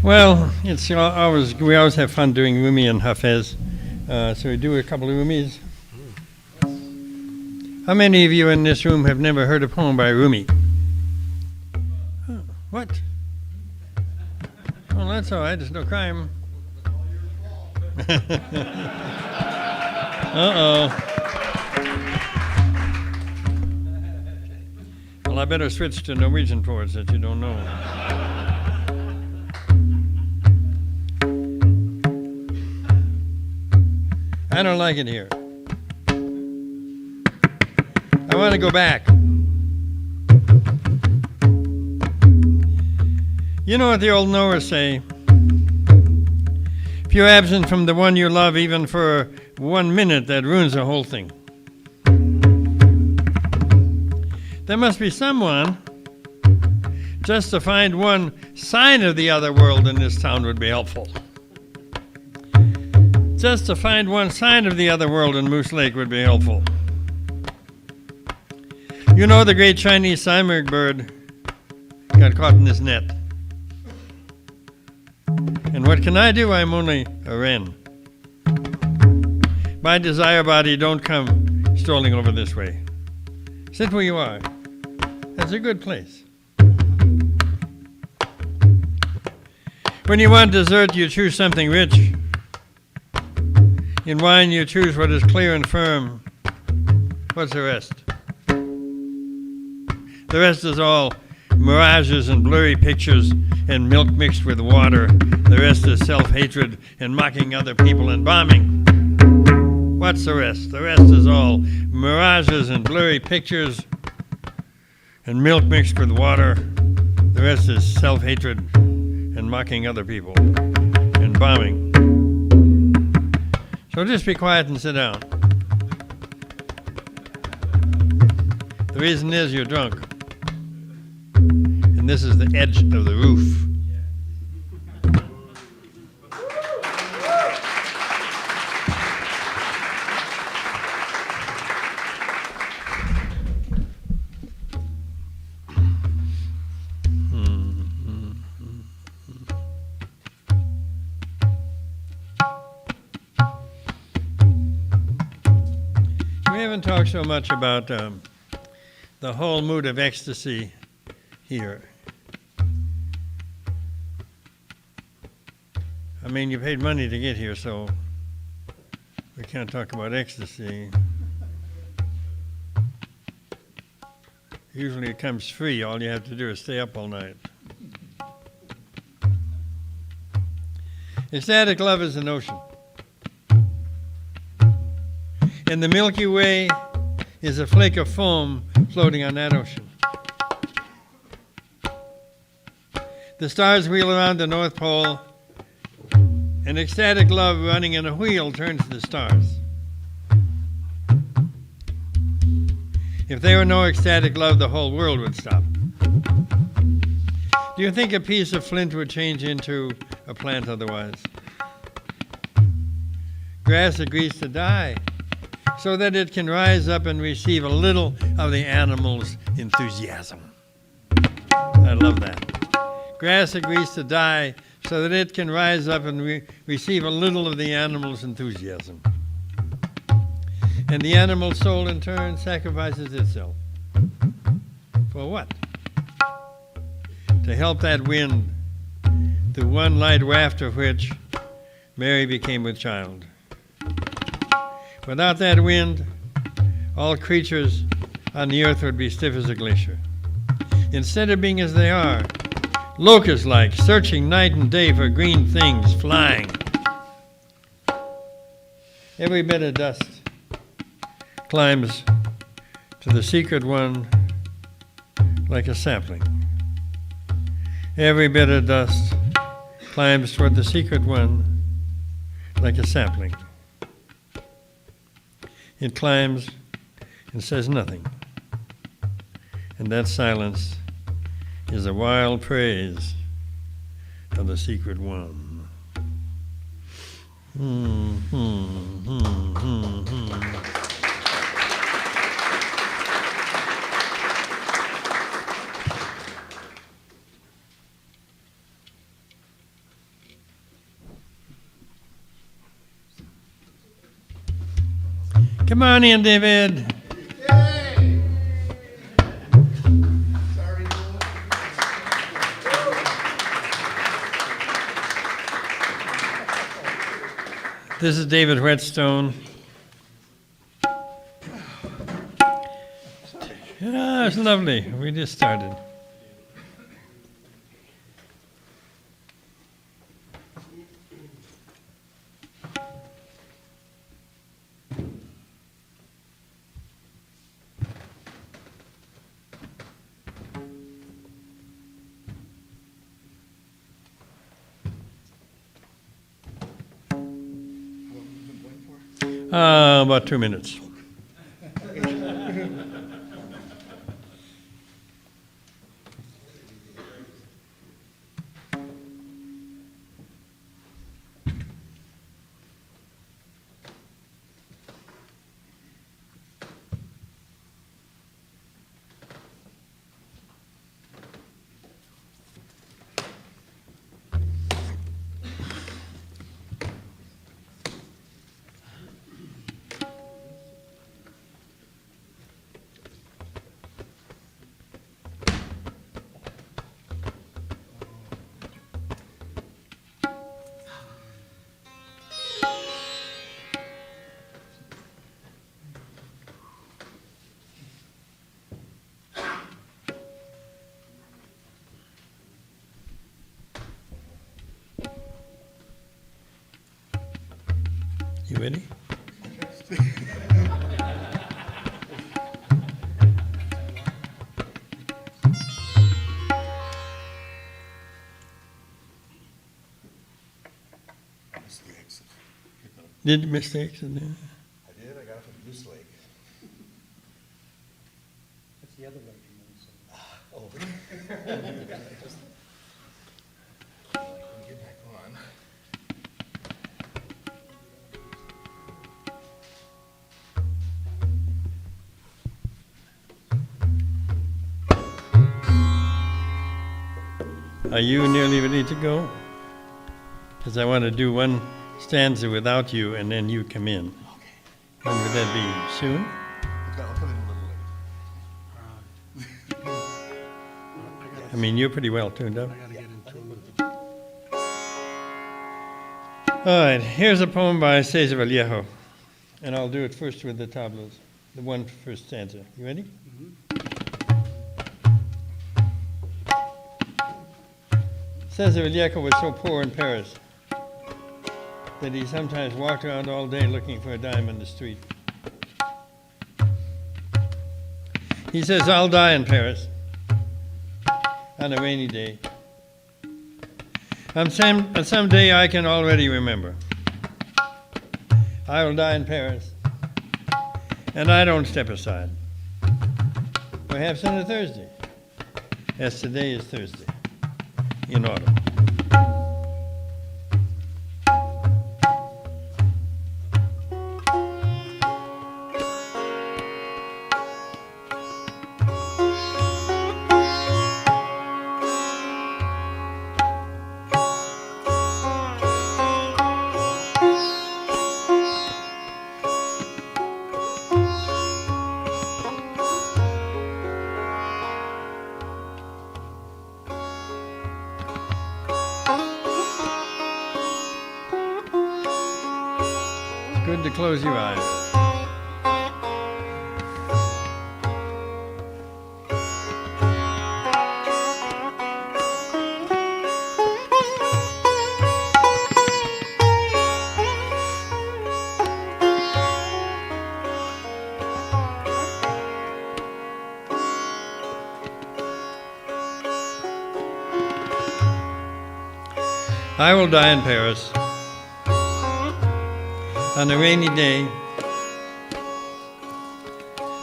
Well, we always have fun doing Rumi and Hafez. So we do a couple of Rumis. How many of you in this room have never heard a poem by Rumi? Oh, what? Well, that's all right. There's no crime. Uh-oh. Well, I better switch to Norwegian for it that you don't know. I don't like it here. I want to go back. You know what the old knowers say? If you're absent from the one you love even for 1 minute, that ruins the whole thing. There must be someone. Just to find one sign of the other world in this town would be helpful. Just to find one sign of the other world in Moose Lake would be helpful. You know the great Chinese Simurgh bird got caught in this net. And what can I do? I'm only a wren. My desire body, don't come strolling over this way. Sit where you are. That's a good place. When you want dessert, you choose something rich. In wine, you choose what is clear and firm. What's the rest? The rest is all mirages and blurry pictures and milk mixed with water. The rest is self-hatred and mocking other people and bombing. What's the rest? The rest is all mirages and blurry pictures and milk mixed with water. The rest is self-hatred and mocking other people and bombing. So just be quiet and sit down. The reason is you're drunk. And this is the edge of the roof. We haven't talked so much about the whole mood of ecstasy here. I mean, you paid money to get here, so we can't talk about ecstasy. Usually it comes free. All you have to do is stay up all night. Ecstatic love is an ocean. And the Milky Way is a flake of foam floating on that ocean. The stars wheel around the North Pole, and ecstatic love running in a wheel turns the stars. If there were no ecstatic love, the whole world would stop. Do you think a piece of flint would change into a plant otherwise? Grass agrees to die so that it can rise up and receive a little of the animal's enthusiasm. I love that. Grass agrees to die so that it can rise up and receive a little of the animal's enthusiasm. And the animal soul in turn sacrifices itself. For what? To help that wind, the one light waft of which Mary became with child. Without that wind, all creatures on the earth would be stiff as a glacier. Instead of being as they are, locust-like, searching night and day for green things, flying. Every bit of dust climbs to the secret one like a sapling. Every bit of dust climbs toward the secret one like a sapling. It climbs and says nothing. And that silence is a wild praise of the secret one. Come on in, David. This is David Whetstone. Yeah, it's lovely. We just started. About 2 minutes. You ready? Did mistakes in there? I did. I got it from this lake. That's the other lake you Oh. Let me get back on. Are you nearly ready to go? Because I want to do one stanza without you, and then you come in. Okay. When would that be? Soon? I'll come in a little later. I mean, you're pretty well tuned up. I gotta get into a little bit. All right, here's a poem by Cesar Vallejo, and I'll do it first with the tablas, the one first stanza. You ready? Cesar Vallejo was so poor in Paris that he sometimes walked around all day looking for a dime in the street. He says, I'll die in Paris on a rainy day. On some day I can already remember. I will die in Paris, and I don't step aside. Perhaps on a Thursday, as today is Thursday, in autumn. Good to close your eyes. I will die in Paris on a rainy day,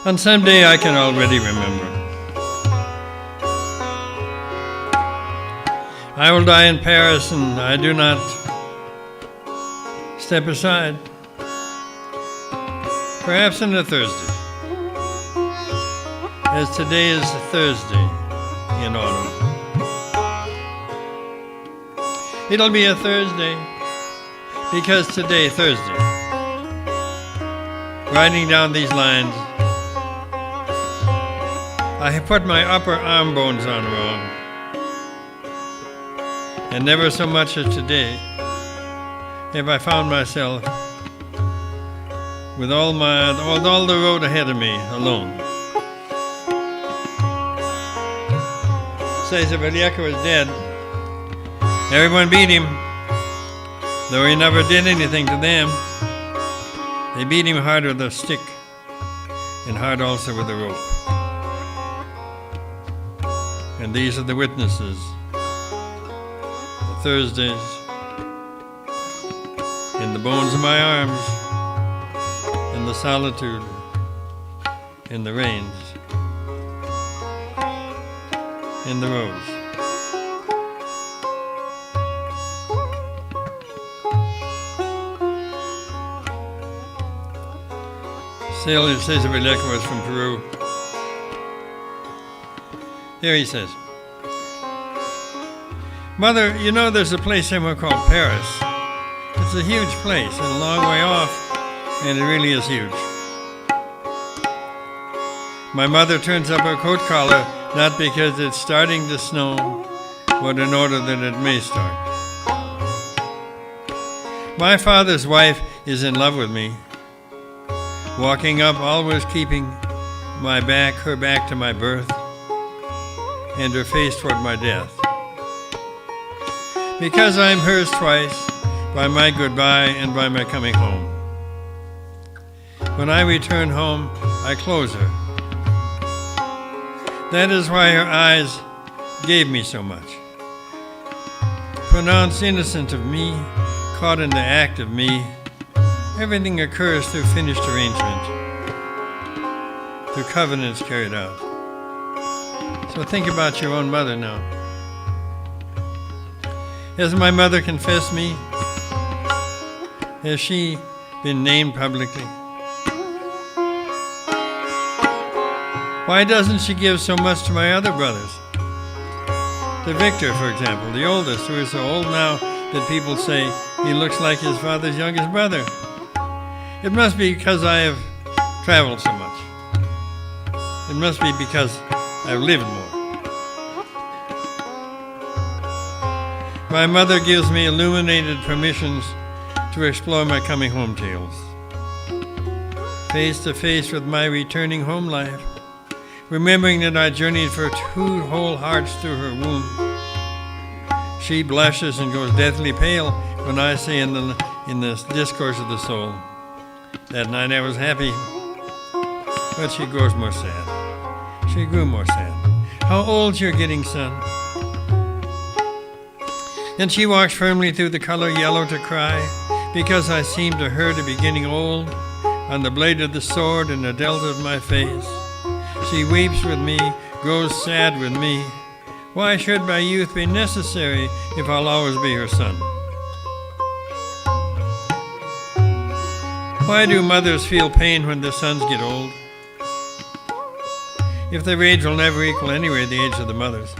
on some day I can already remember. I will die in Paris and I do not step aside, perhaps on a Thursday, as today is a Thursday in autumn. It'll be a Thursday because today, Thursday, writing down these lines. I have put my upper arm bones on wrong, and never so much as today have I found myself with all the road ahead of me alone. Cesar Vallejo is dead. Everyone beat him, though he never did anything to them. They beat him hard with a stick and hard also with a rope. And these are the witnesses, the Thursdays, in the bones of my arms, in the solitude, in the rains, in the roads. Cesar Vallejo was from Peru. Here he says, Mother, you know there's a place somewhere called Paris. It's a huge place and a long way off, and it really is huge. My mother turns up her coat collar not because it's starting to snow, but in order that it may start. My father's wife is in love with me, walking up, always keeping her back to my birth, and her face toward my death. Because I'm hers twice, by my goodbye and by my coming home. When I return home, I close her. That is why her eyes gave me so much. Pronounced innocent of me, caught in the act of me, everything occurs through finished arrangement, through covenants carried out. So think about your own mother now. Has my mother confessed me? Has she been named publicly? Why doesn't she give so much to my other brothers? To Victor, for example, the oldest, who is so old now that people say he looks like his father's youngest brother. It must be because I have traveled so much. It must be because I've lived more. My mother gives me illuminated permissions to explore my coming home tales. Face to face with my returning home life, remembering that I journeyed for 2 whole hearts through her womb. She blushes and goes deathly pale when I say in the discourse of the soul, that night I was happy, but she grows more sad. She grew more sad. How old you're getting, son. And she walks firmly through the color yellow to cry, because I seem to her to be getting old, on the blade of the sword and the delta of my face. She weeps with me, grows sad with me. Why should my youth be necessary if I'll always be her son? Why do mothers feel pain when their sons get old? If their age will never equal anyway the age of the mothers.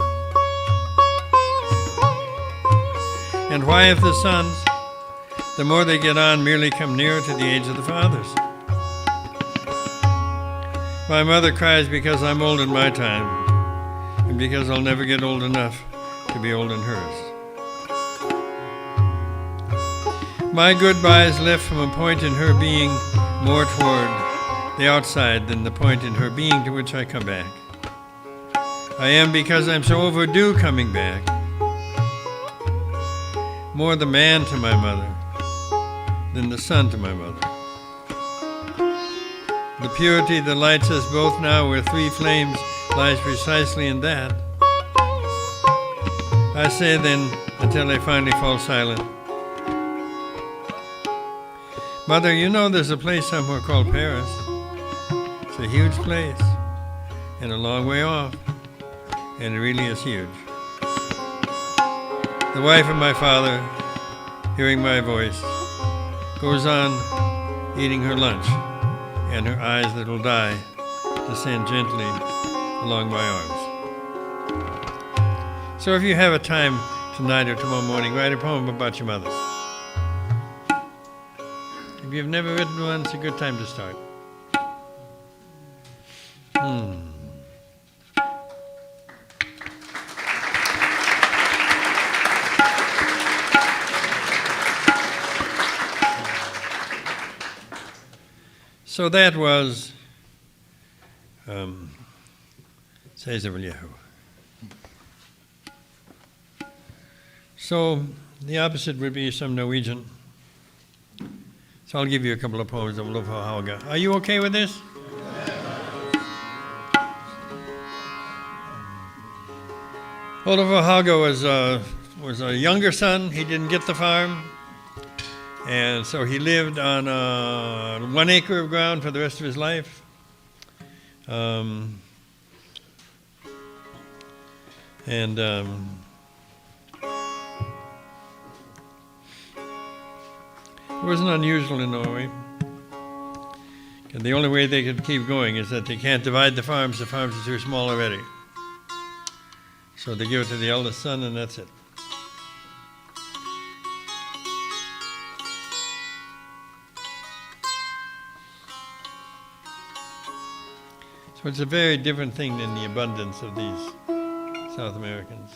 And why, if the sons, the more they get on, merely come nearer to the age of the fathers? My mother cries because I'm old in my time, and because I'll never get old enough to be old in hers. My goodbye is left from a point in her being more toward the outside than the point in her being to which I come back. I am, because I'm so overdue coming back, more the man to my mother than the son to my mother. The purity that lights us both now with 3 flames lies precisely in that. I say then, until they finally fall silent, Mother, you know there's a place somewhere called Paris. It's a huge place, and a long way off, and it really is huge. The wife of my father, hearing my voice, goes on eating her lunch, and her eyes that will die descend gently along my arms. So if you have a time tonight or tomorrow morning, write a poem about your mother. If you've never written one, it's a good time to start. So that was Cesar Vallejo. So the opposite would be some Norwegian. So I'll give you a couple of poems of Olof Hauge. Are you okay with this? Olof Hauge was a younger son. He didn't get the farm. And so he lived on 1 acre of ground for the rest of his life. It wasn't unusual in Norway. And the only way they could keep going is that they can't divide the farms. The farms are too small already. So they give it to the eldest son, and that's it. So it's a very different thing than the abundance of these South Americans.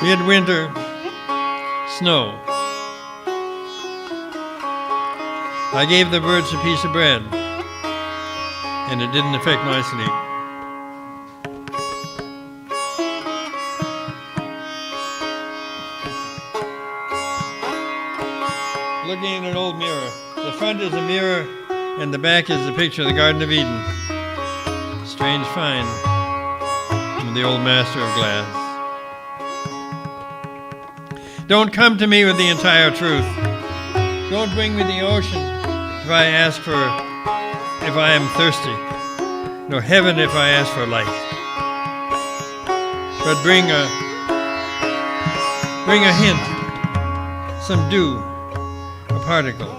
Midwinter snow. I gave the birds a piece of bread, and it didn't affect my sleep. Looking in an old mirror. The front is a mirror, and the back is a picture of the Garden of Eden. Strange find from the old master of glass. Don't come to me with the entire truth. Don't bring me the ocean if I am thirsty, nor heaven if I ask for light. But bring a hint, some dew, a particle.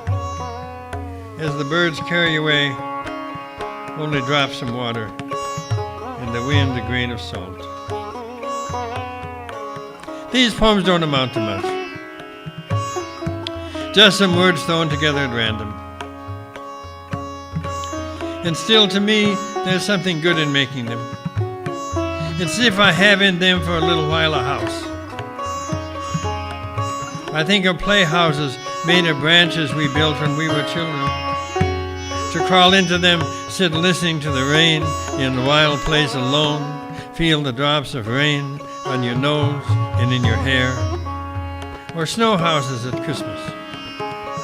As the birds carry away only drops of water, and the wind a grain of salt. These poems don't amount to much. Just some words thrown together at random. And still, to me, there's something good in making them. It's as if I have in them for a little while a house. I think of playhouses made of branches we built when we were children. To crawl into them, sit listening to the rain in a wild place alone, feel the drops of rain on your nose and in your hair. Or snow houses at Christmas.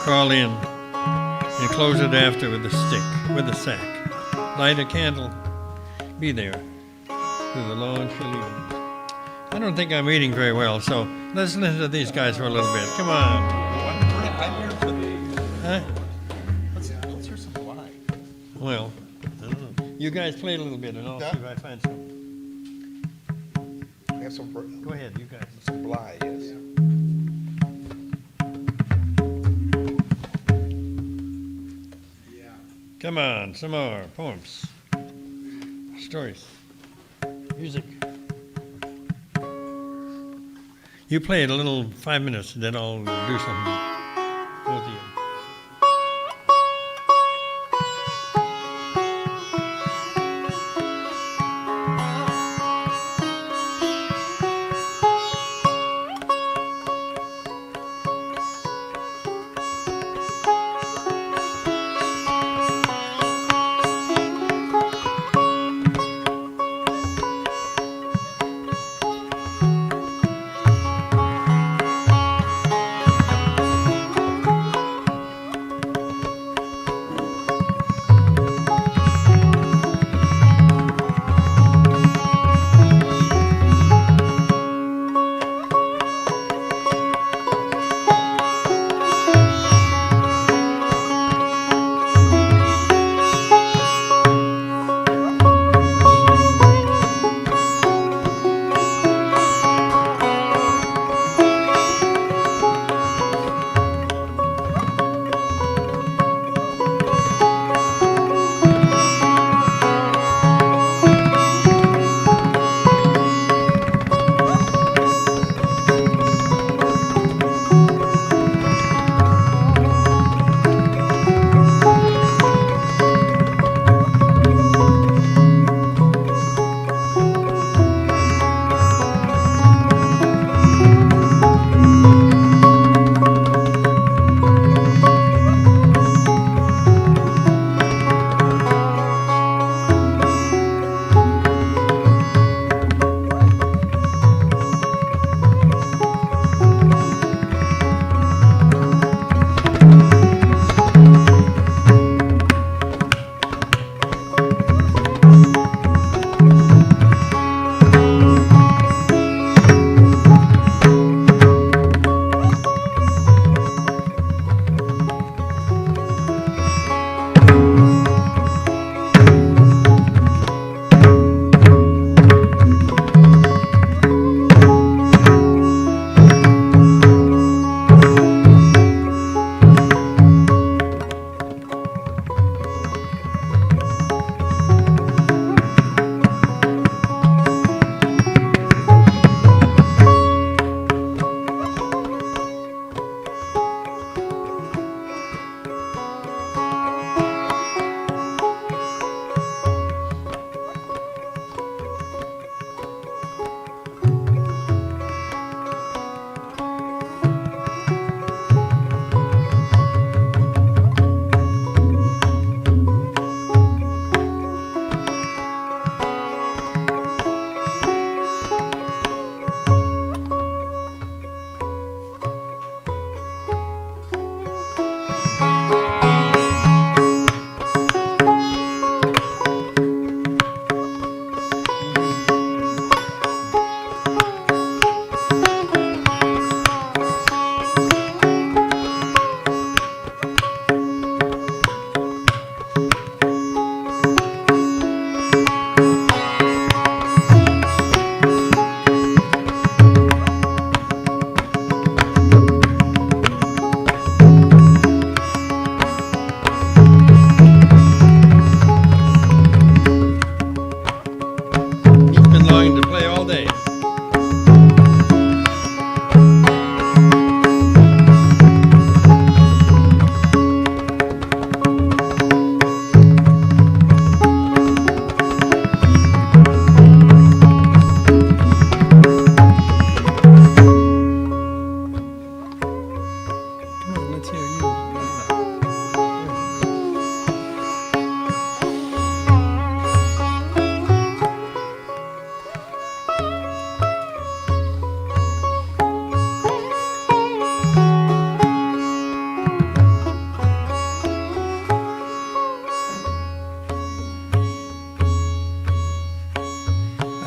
Crawl in and close it after with a stick, with a sack. Light a candle. Be there through the long chill evenings. I don't think I'm reading very well, so let's listen to these guys for a little bit. Come on. I'm here for these. Huh? Let's hear some Bly. Well, I don't know. You guys play a little bit and I'll see if I find some. I have some. Go ahead, you guys. Some Bly, yes. Come on, some more poems, stories, music. You play it a little 5 minutes, then I'll do something. Both of you.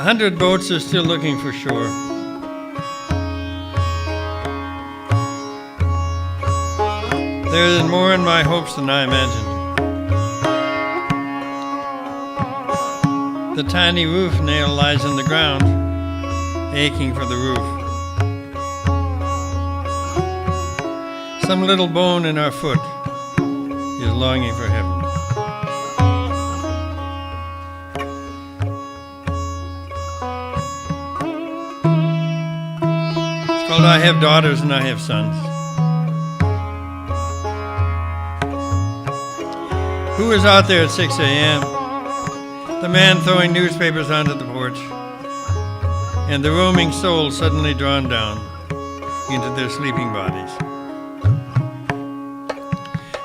100 boats are still looking for shore. There is more in my hopes than I imagined. The tiny roof nail lies in the ground, aching for the roof. Some little bone in our foot is longing for heaven. It's called I Have Daughters and I Have Sons. Who is out there at 6 a.m.? The man throwing newspapers onto the porch, and the roaming souls suddenly drawn down into their sleeping bodies.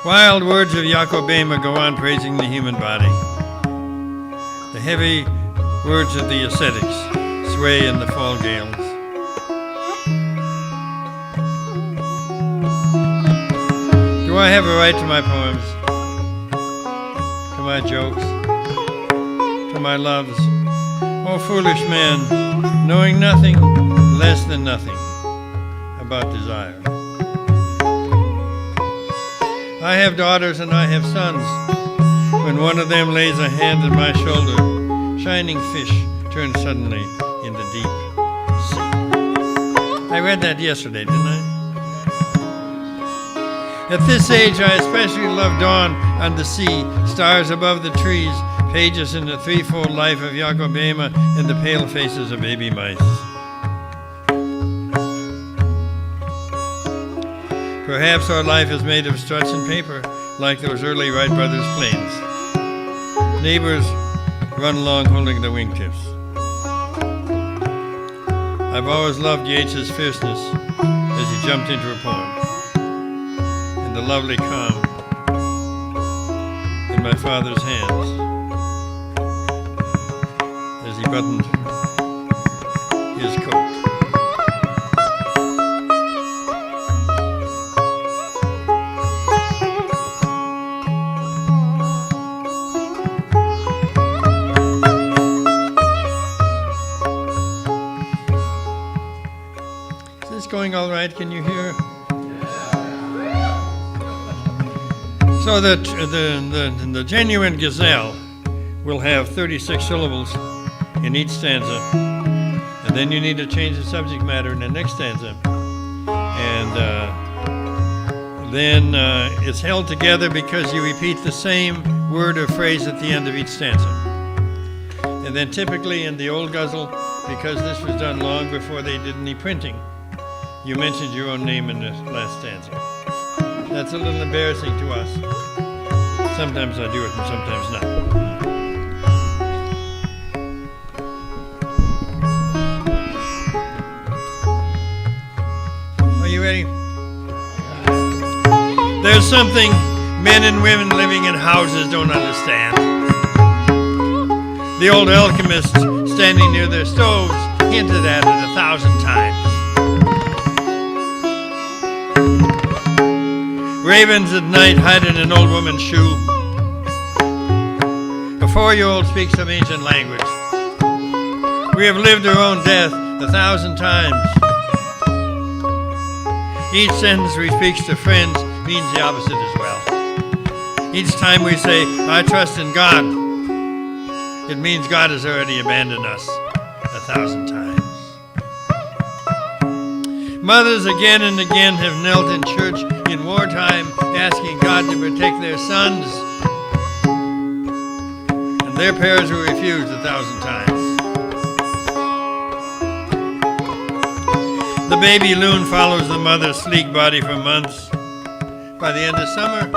Wild words of Jacobema go on praising the human body. The heavy words of the ascetics sway in the fall gales. Do I have a right to my poems, to my jokes, to my loves? Oh, foolish man, knowing nothing less than nothing about desire. I have daughters and I have sons. When one of them lays a hand on my shoulder, shining fish turn suddenly into deep sea. I read that yesterday, didn't I? At this age, I especially love dawn on the sea, stars above the trees, pages in the threefold life of Jacobema, and the pale faces of baby mice. Perhaps our life is made of struts and paper, like those early Wright brothers' planes. Neighbors run along holding their wingtips. I've always loved Yeats's fierceness as he jumped into a poem, and the lovely calm in my father's hands as he buttoned his coat. Going all right? Can you hear? So the genuine gazelle will have 36 syllables in each stanza, and then you need to change the subject matter in the next stanza, and then it's held together because you repeat the same word or phrase at the end of each stanza. And then typically in the old guzzle, because this was done long before they did any printing, you mentioned your own name in the last stanza. That's a little embarrassing to us. Sometimes I do it and sometimes not. Are you ready? There's something men and women living in houses don't understand. The old alchemists standing near their stoves hinted at it 1,000 times. Ravens at night hide in an old woman's shoe. A 4-year-old speaks some ancient language. We have lived our own death 1,000 times. Each sentence we speak to friends means the opposite as well. Each time we say, I trust in God, it means God has already abandoned us 1,000 times. Mothers again and again have knelt in church in wartime, asking God to protect their sons, and their prayers were refused 1,000 times. The baby loon follows the mother's sleek body for months. By the end of summer,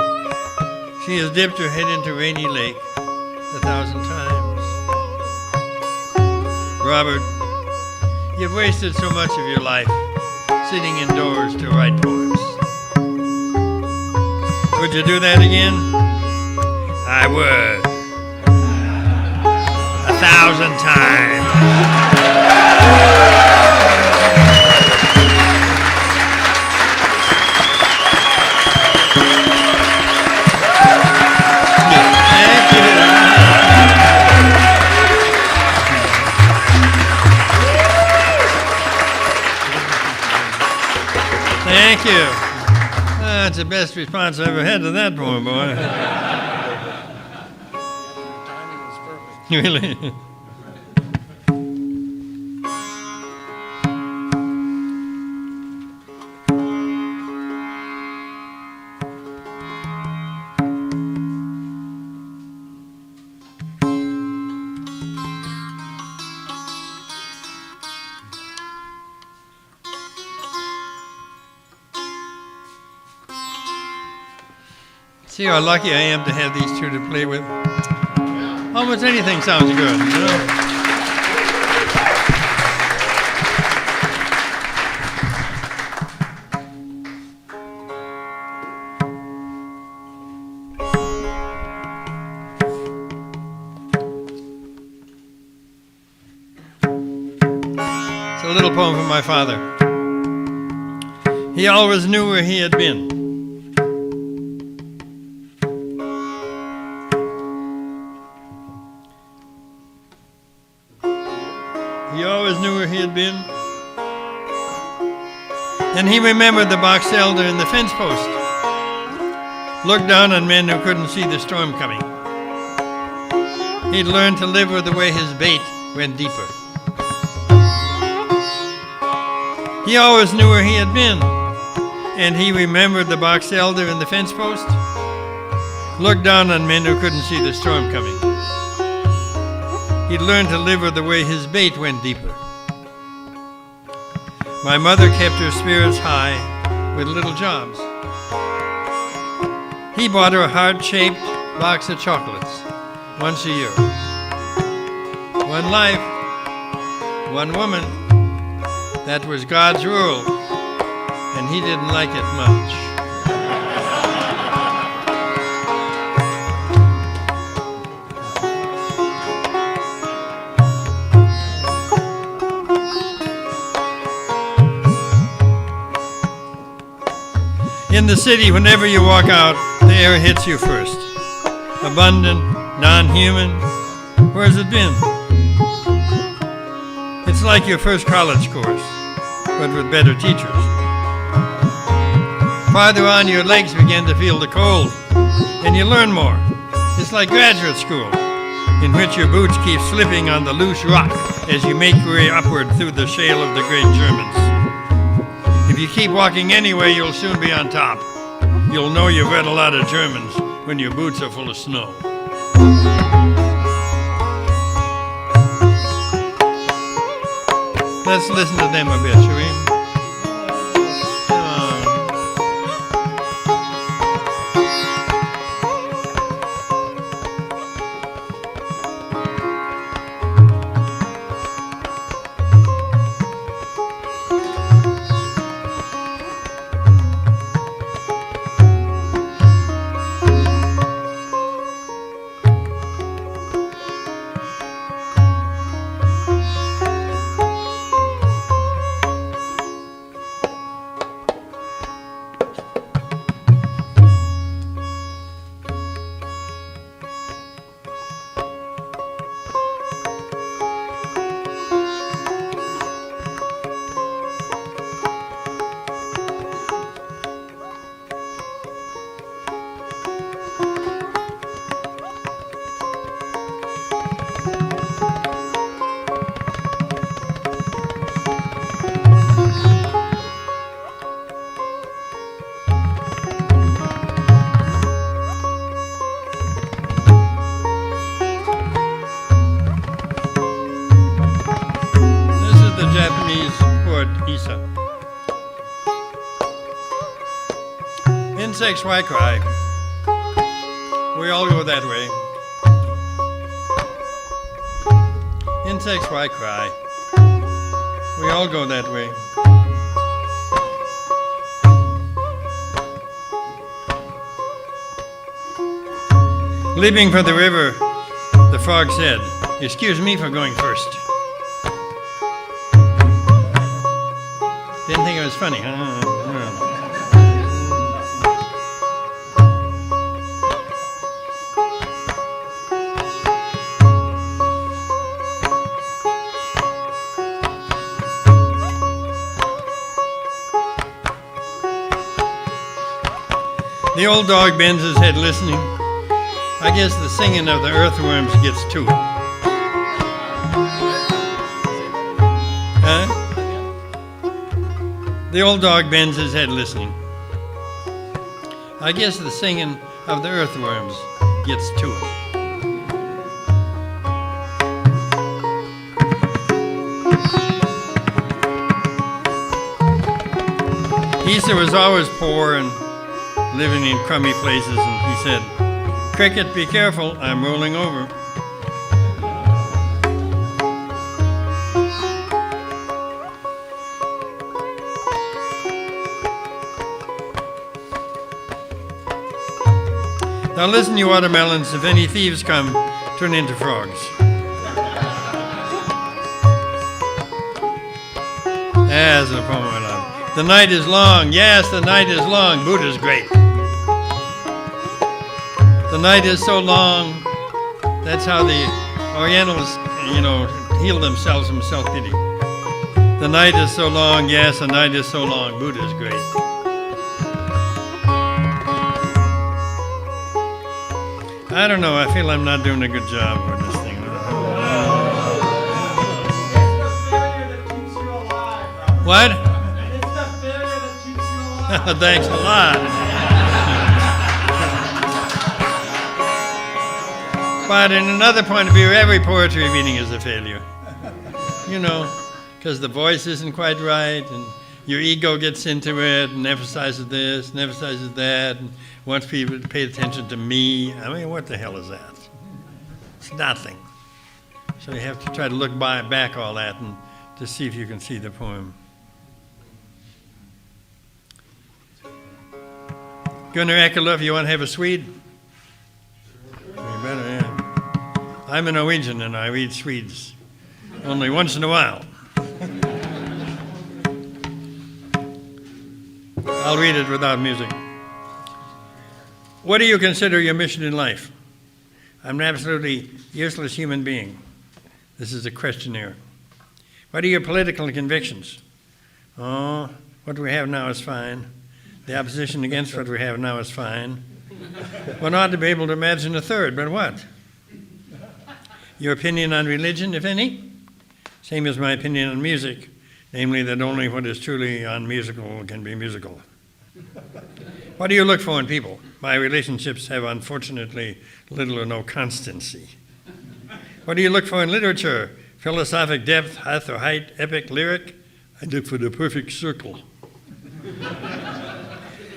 she has dipped her head into Rainy Lake 1,000 times. Robert, you've wasted so much of your life sitting indoors to write poems. Would you do that again? I would. 1,000 times. Thank you. Thank you. That's the best response I ever had to that poor boy. Timing was perfect. Really? See how lucky I am to have these two to play with? Almost anything sounds good, you know? It's a little poem from my father. He always knew where he had been. He always knew where he had been. And he remembered the box elder and the fence post. Looked down on men who couldn't see the storm coming. He'd learned to live with the way his bait went deeper. He always knew where he had been. And he remembered the box elder and the fence post. Looked down on men who couldn't see the storm coming. He'd learned to live with the way his bait went deeper. My mother kept her spirits high with little jobs. He bought her a heart-shaped box of chocolates once a year. One life, one woman, that was God's rule, and he didn't like it much. In the city, whenever you walk out, the air hits you first. Abundant, non-human. Where's it been? It's like your first college course, but with better teachers. Farther on, your legs begin to feel the cold, and you learn more. It's like graduate school, in which your boots keep slipping on the loose rock as you make your way upward through the shale of the great Germans. If you keep walking anyway, you'll soon be on top. You'll know you've read a lot of Germans when your boots are full of snow. Let's listen to them a bit, shall we? Come on. Insects, why cry? We all go that way. Insects, why cry? We all go that way. Leaping for the river, the frog said, "Excuse me for going first." Didn't think it was funny, huh? The old dog bends his head listening. I guess the singing of the earthworms gets to it. Huh? The old dog bends his head listening. I guess the singing of the earthworms gets to it. Cesar was always poor and living in crummy places, and he said, "Cricket, be careful, I'm rolling over." Now listen, you watermelons, if any thieves come, turn into frogs. That's a poem I love. The night is long, yes, the night is long, Buddha's great. The night is so long, that's how the Orientals, heal themselves from self-pity. The night is so long, yes, the night is so long, Buddha's great. I don't know, I feel I'm not doing a good job with this thing. What? It's the failure that keeps you alive. Thanks a lot. But in another point of view, every poetry reading is a failure. Because the voice isn't quite right, and your ego gets into it and emphasizes this and emphasizes that, and wants people to pay attention to me. I mean, what the hell is that? It's nothing. So you have to try to look back all that and to see if you can see the poem. Gunnar Ekelöf, you want to have a Swede? You better, yeah. I'm a Norwegian and I read Swedes only once in a while. I'll read it without music. What do you consider your mission in life? I'm an absolutely useless human being. This is a questionnaire. What are your political convictions? Oh, what we have now is fine. The opposition against what we have now is fine. One ought to be able to imagine a third, but what? Your opinion on religion, if any? Same as my opinion on music, namely that only what is truly unmusical can be musical. What do you look for in people? My relationships have unfortunately little or no constancy. What do you look for in literature? Philosophic depth, height or height, epic, lyric? I look for the perfect circle.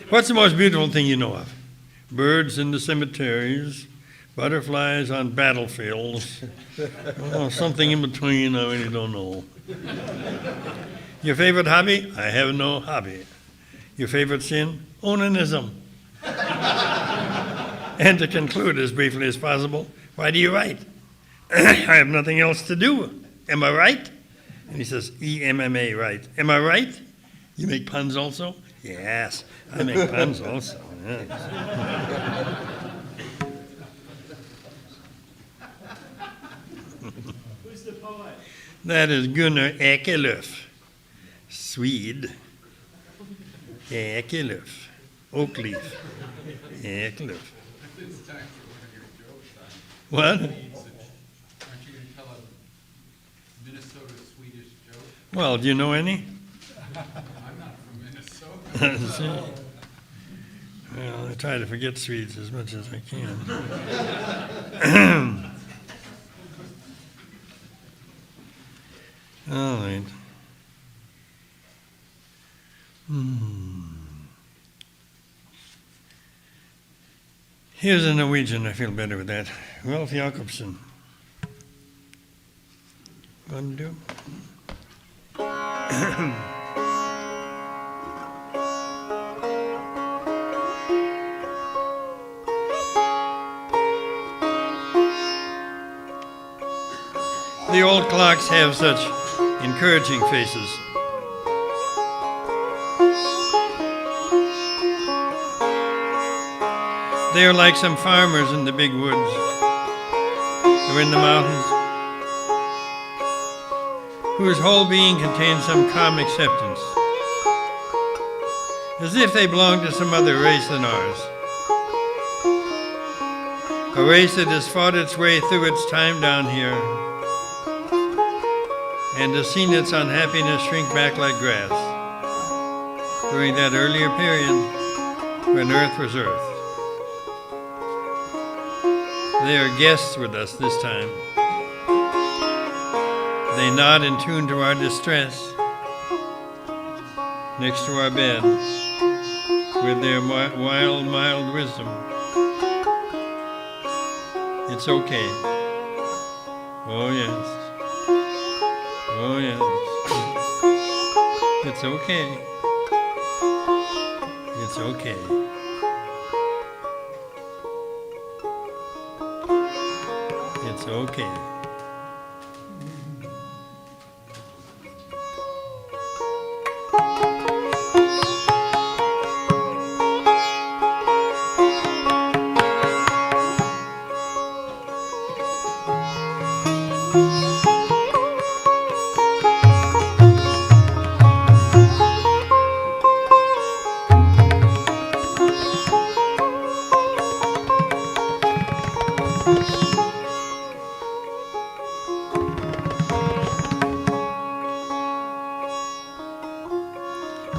What's the most beautiful thing you know of? Birds in the cemeteries, butterflies on battlefields, something in between, I really don't know. Your favorite hobby? I have no hobby. Your favorite sin? Onanism. And to conclude as briefly as possible, why do you write? I have nothing else to do. Am I right? And he says, E-M-M-A, right. Am I right? You make puns also? Yes, I make puns also. Yes. Who's the poet? That is Gunnar Ekelöf, Swede. Ekelöf, oak leaf. Ekelöf. It's time for one of your jokes. What? Aren't you going to tell a Minnesota-Swedish joke? Well, do you know any? I'm not from Minnesota. See? Well, I try to forget Swedes as much as I can. All right. Here's a Norwegian, I feel better with that. Rolf Jakobsen. Want to do? The old clocks have such encouraging faces. They are like some farmers in the big woods or in the mountains, whose whole being contains some calm acceptance, as if they belong to some other race than ours. A race that has fought its way through its time down here and has seen its unhappiness shrink back like grass during that earlier period when Earth was Earth. They are guests with us this time. They nod in tune to our distress next to our bed with their wild, mild wisdom. It's okay. Oh, yes. Oh, yes. It's okay. It's okay. It's okay.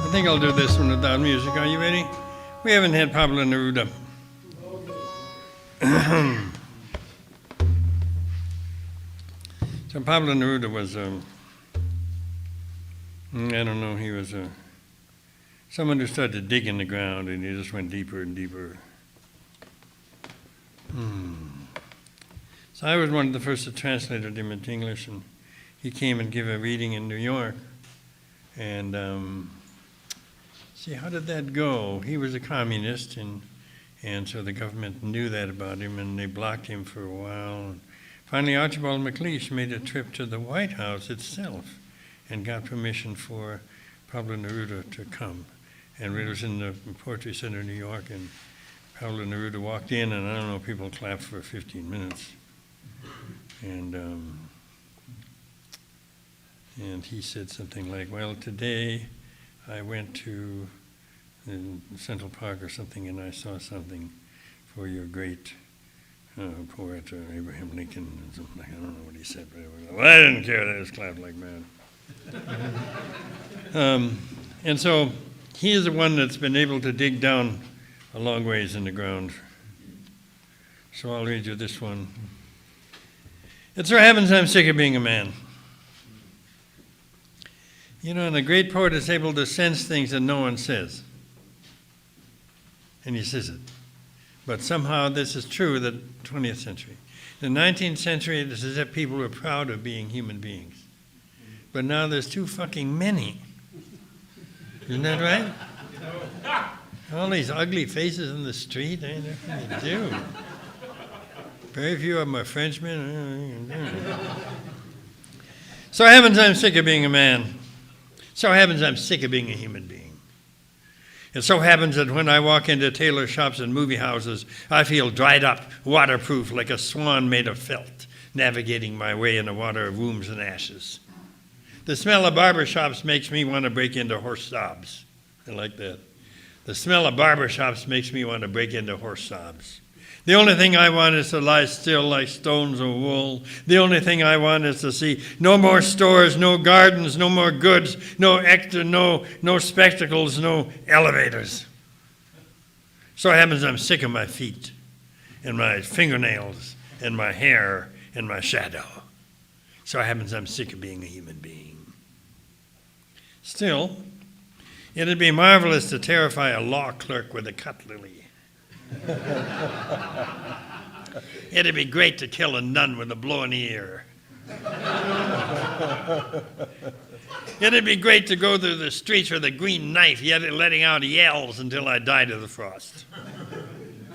I think I'll do this one without music. Are you ready? We haven't had Pablo Neruda. So Pablo Neruda was, I don't know, he was someone who started to dig in the ground and he just went deeper and deeper. So I was one of the first to translate him into English, and he came and gave a reading in New York. And see, how did that go? He was a communist, and so the government knew that about him, and they blocked him for a while. And finally, Archibald MacLeish made a trip to the White House itself and got permission for Pablo Neruda to come. And it was in the Poetry Center in New York, and Pablo Neruda walked in, and I don't know, people clapped for 15 minutes. And he said something like, well, today I went to Central Park or something, and I saw something for your great poet, Abraham Lincoln, and something like, I don't know what he said, but well, I didn't care, they just clapped like mad. And so he is the one that's been able to dig down a long ways in the ground. So I'll read you this one. It so happens I'm sick of being a man. You know, and a great poet is able to sense things that no one says. And he says it. But somehow this is true of the 20th century. The 19th century, it is as if people were proud of being human beings. But now there's too fucking many. Isn't that right? All these ugly faces in the street, ain't nothing to do. Very few of them are Frenchmen. So happens I'm sick of being a man. So happens I'm sick of being a human being. It so happens that when I walk into tailor shops and movie houses, I feel dried up, waterproof, like a swan made of felt, navigating my way in a water of wombs and ashes. The smell of barber shops makes me want to break into horse sobs. I like that. The smell of barber shops makes me want to break into horse sobs. The only thing I want is to lie still like stones of wool. The only thing I want is to see no more stores, no gardens, no more goods, no spectacles, no elevators. So it happens I'm sick of my feet and my fingernails and my hair and my shadow. So it happens I'm sick of being a human being. Still, it'd be marvelous to terrify a law clerk with a cut lily. It'd be great to kill a nun with a blow in the ear. It'd be great to go through the streets with a green knife, yet letting out yells until I died of the frost.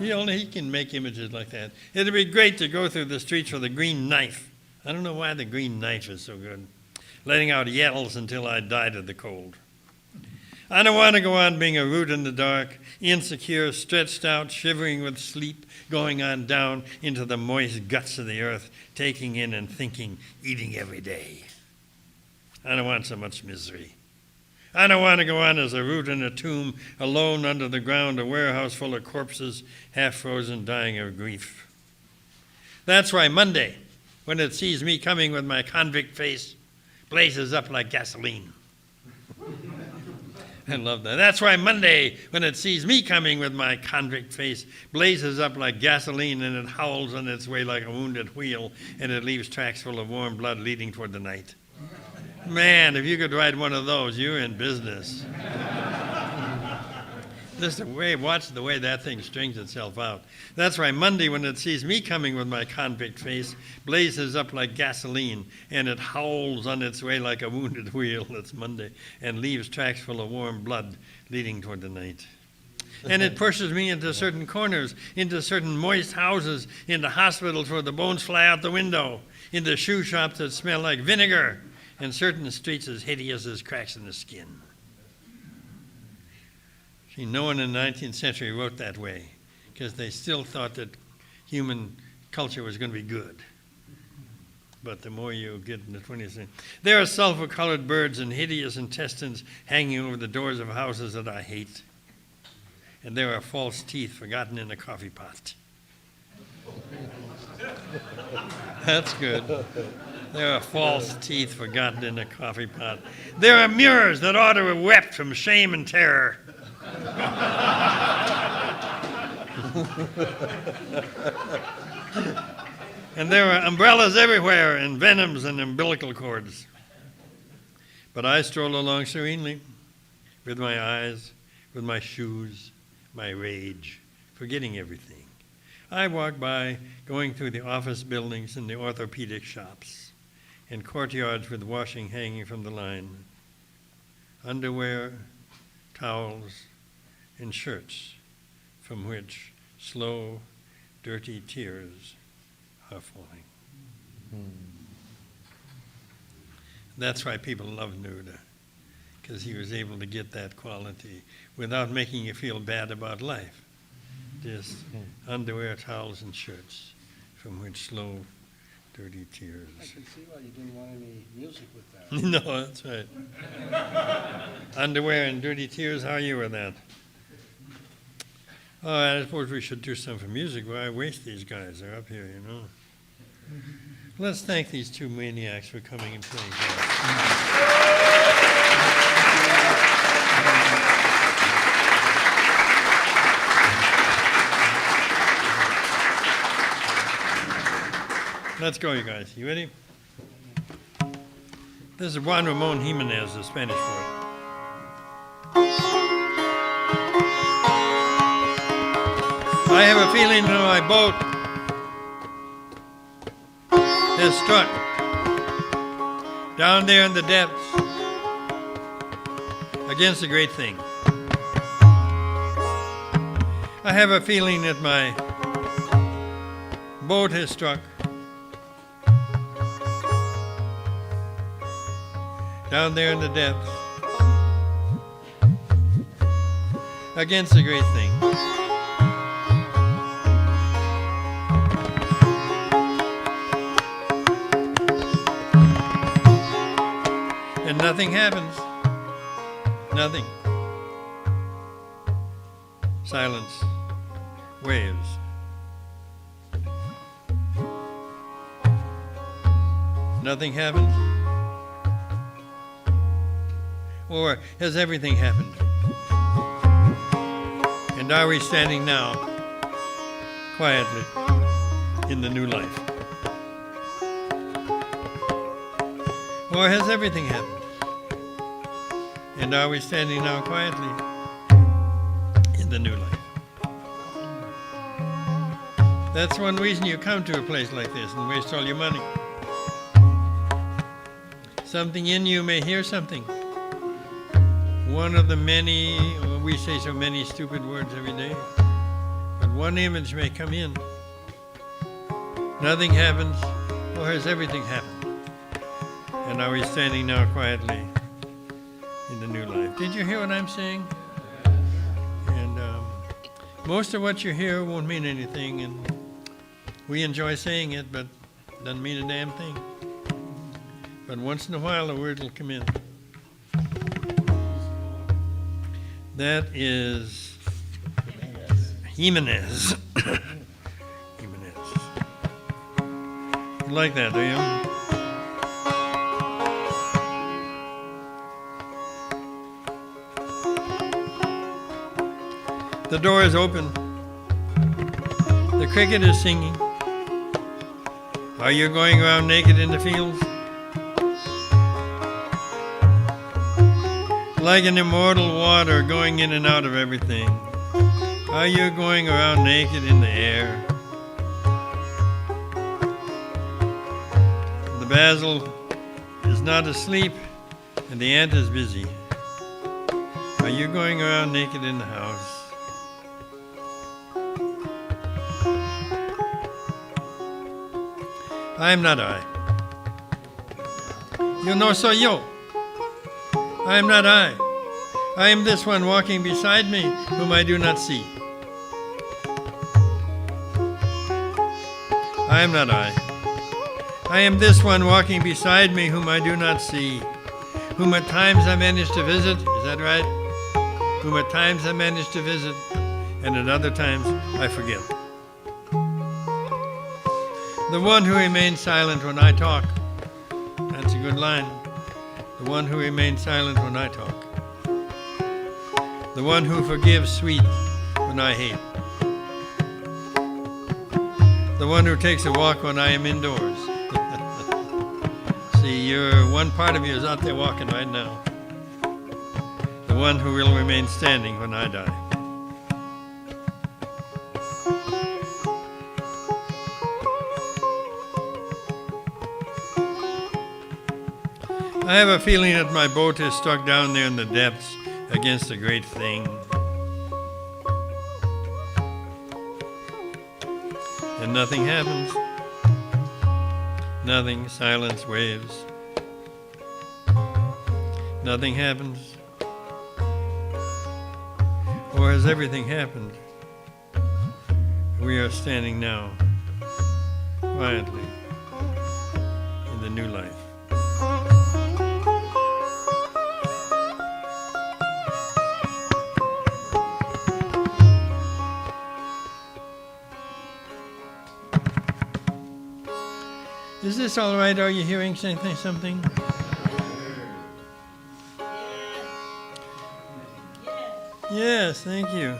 He can make images like that. It'd be great to go through the streets with a green knife. I don't know why the green knife is so good. Letting out yells until I died of the cold. I don't want to go on being a root in the dark, insecure, stretched out, shivering with sleep, going on down into the moist guts of the earth, taking in and thinking, eating every day. I don't want so much misery. I don't want to go on as a root in a tomb, alone under the ground, a warehouse full of corpses, half frozen, dying of grief. That's why Monday, when it sees me coming with my convict face, blazes up like gasoline. I love that. That's why Monday, when it sees me coming with my convict face, blazes up like gasoline, and it howls on its way like a wounded wheel, and it leaves tracks full of warm blood leading toward the night. Man, if you could ride one of those, you're in business. Watch the way that thing strings itself out. That's why Monday, when it sees me coming with my convict face, blazes up like gasoline, and it howls on its way like a wounded wheel. That's Monday, and leaves tracks full of warm blood leading toward the night. And it pushes me into certain corners, into certain moist houses, into hospitals where the bones fly out the window, into shoe shops that smell like vinegar, and certain streets as hideous as cracks in the skin. See, no one in the 19th century wrote that way because they still thought that human culture was going to be good. But the more you get in the 20th century, there are sulfur-colored birds and hideous intestines hanging over the doors of houses that I hate. And there are false teeth forgotten in a coffee pot. That's good. There are false teeth forgotten in a coffee pot. There are mirrors that ought to have wept from shame and terror. And there are umbrellas everywhere and venoms and umbilical cords. But I stroll along serenely with my eyes, with my shoes, my rage, forgetting everything. I walk by, going through the office buildings and the orthopedic shops and courtyards with washing hanging from the line, underwear, towels, and shirts from which slow, dirty tears are falling. That's why people love Neruda, because he was able to get that quality without making you feel bad about life. Just underwear, towels, and shirts from which slow, dirty tears. I can see why you didn't want any music with that. No, that's right. Underwear and dirty tears, how are you with that? Oh, I suppose we should do some for music. Why waste these guys? They're up here, you know. Let's thank these two maniacs for coming and playing for us. Let's go, you guys. You ready? This is Juan Ramon Jimenez, the Spanish for it. I have a feeling that my boat has struck down there in the depths against a great thing. I have a feeling that my boat has struck down there in the depths against a great thing. And nothing happens. Nothing. Silence. Waves. Nothing happens. Or has everything happened? And are we standing now quietly in the new life? Or has everything happened? And are we standing now quietly in the new life? That's one reason you come to a place like this and waste all your money. Something in you may hear something. One of the many, we say so many stupid words every day, but one image may come in. Nothing happens, or has everything happened? And are we standing now quietly in the new life? Did you hear what I'm saying? And most of what you hear won't mean anything, and we enjoy saying it, but it doesn't mean a damn thing. But once in a while, a word will come in. That is Jimenez. Jimenez. You like that, do you? The door is open. The cricket is singing. Are you going around naked in the fields? Like an immortal water going in and out of everything. Are you going around naked in the air? The basil is not asleep and the ant is busy. Are you going around naked in the house? I am not I. Yo no soy yo. I am not I. I am this one walking beside me, whom I do not see. I am not I. I am this one walking beside me, whom I do not see, whom at times I manage to visit, is that right? Whom at times I manage to visit, and at other times I forget. The one who remains silent when I talk. That's a good line. The one who remains silent when I talk. The one who forgives sweet when I hate. The one who takes a walk when I am indoors. See, one part of you is out there walking right now. The one who will remain standing when I die. I have a feeling that my boat is stuck down there in the depths against a great thing. And nothing happens. Nothing, silence, waves. Nothing happens. Or has everything happened? We are standing now, quietly, in the new life. Is this all right? Are you hearing something? Yes, thank you.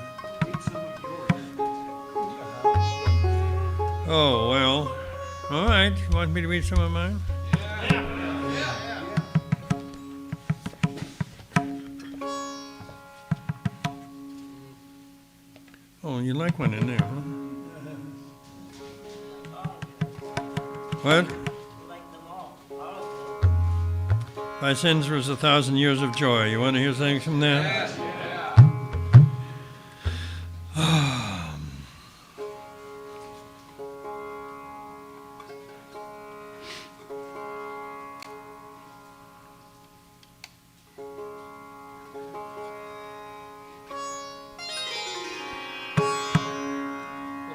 Oh, well, all right. You want me to read some of mine? Oh, you like one in there, huh? What? My sins was 1,000 years of joy. You want to hear things from there? The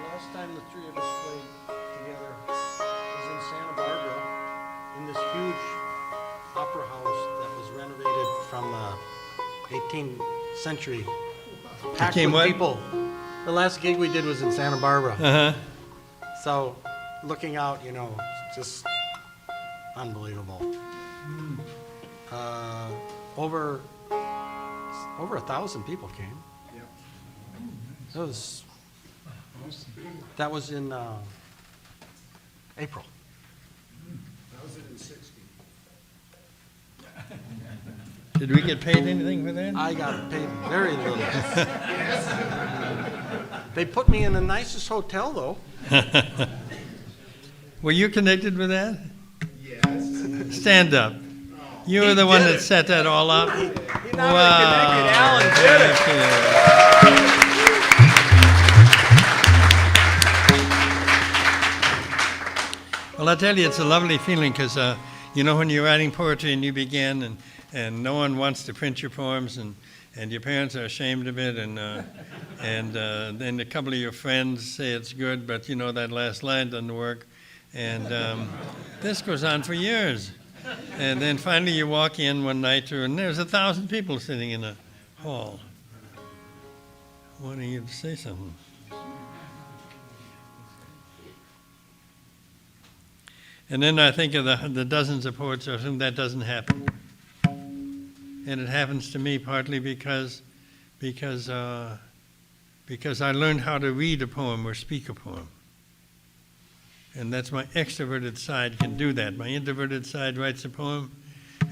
last time the three of us played together was in Santa Barbara, in this huge opera house that was renovated from the 18th century. Packed Became with what? people. The last gig we did was in Santa Barbara. Uh-huh. So, looking out, it's just unbelievable. Over 1,000 people came. That was in April. Did we get paid anything for that? I got paid very little. They put me in the nicest hotel, though. Were you connected with that? Yes. Stand up. You were the one that set that all up? He not only connected, Alan did it. Thank you. Well, I tell you, it's a lovely feeling because, when you're writing poetry and you begin and no one wants to print your poems and your parents are ashamed of it and then a couple of your friends say it's good, but that last line doesn't work. And this goes on for years. And then finally you walk in one night and there's 1,000 people sitting in a hall wanting you to say something. And then I think of the dozens of poets for whom that doesn't happen. And it happens to me partly because I learned how to read a poem or speak a poem. And that's my extroverted side can do that. My introverted side writes a poem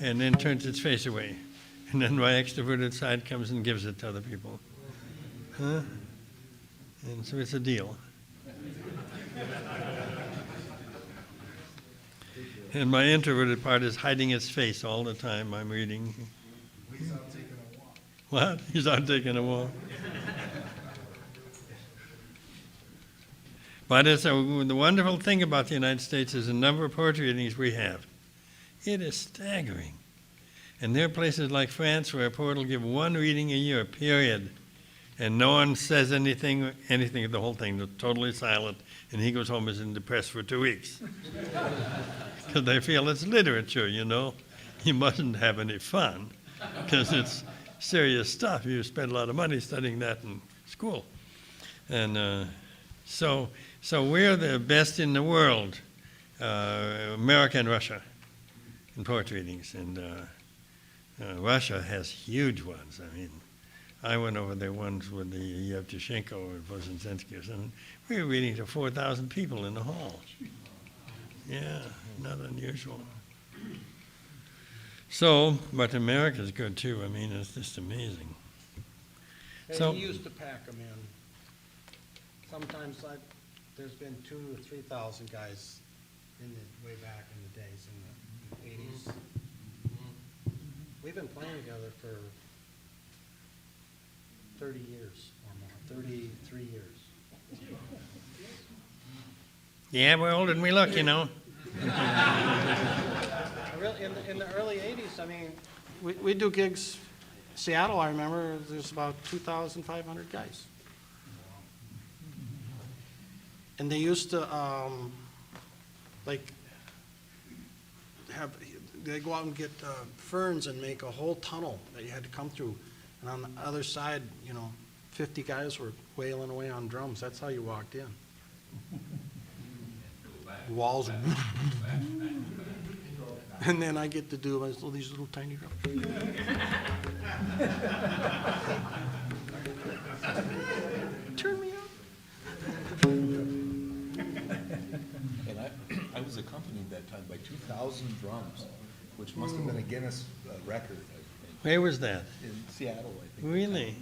and then turns its face away. And then my extroverted side comes and gives it to other people. Huh? And so it's a deal. And my introverted part is hiding its face all the time I'm reading. He's out taking a walk. What? He's out taking a walk. But the wonderful thing about the United States is the number of poetry readings we have. It is staggering. And there are places like France where a poet will give one reading a year, period. And no one says anything of the whole thing. They're totally silent. And he goes home and is depressed for 2 weeks. Because they feel it's literature, you know. You mustn't have any fun. Because it's serious stuff. You spend a lot of money studying that in school. And so we're the best in the world, America and Russia, in poetry readings. And Russia has huge ones. I mean, I went over there once with the Yevtushenko or Vozensensky or something. We were reading to 4,000 people in the hall. Yeah, not unusual. So, but America's good too. I mean, it's just amazing. Hey, he used to pack them in. Sometimes there's been 2,000 or 3,000 guys way back in the days, in the 80s. We've been playing together for 30 years or more, 33 years. Yeah, we're older than we look, you know. Really, in the early 80s, I mean, we do gigs. Seattle, I remember, there's about 2,500 guys. And they used to, they go out and get ferns and make a whole tunnel that you had to come through. And on the other side, 50 guys were wailing away on drums. That's how you walked in. Walls. And then I get to do these little tiny drums. Turn me up. And I was accompanied that time by 2,000 drums, which must have been a Guinness record, I think, Where was that? in Seattle, I think. Really?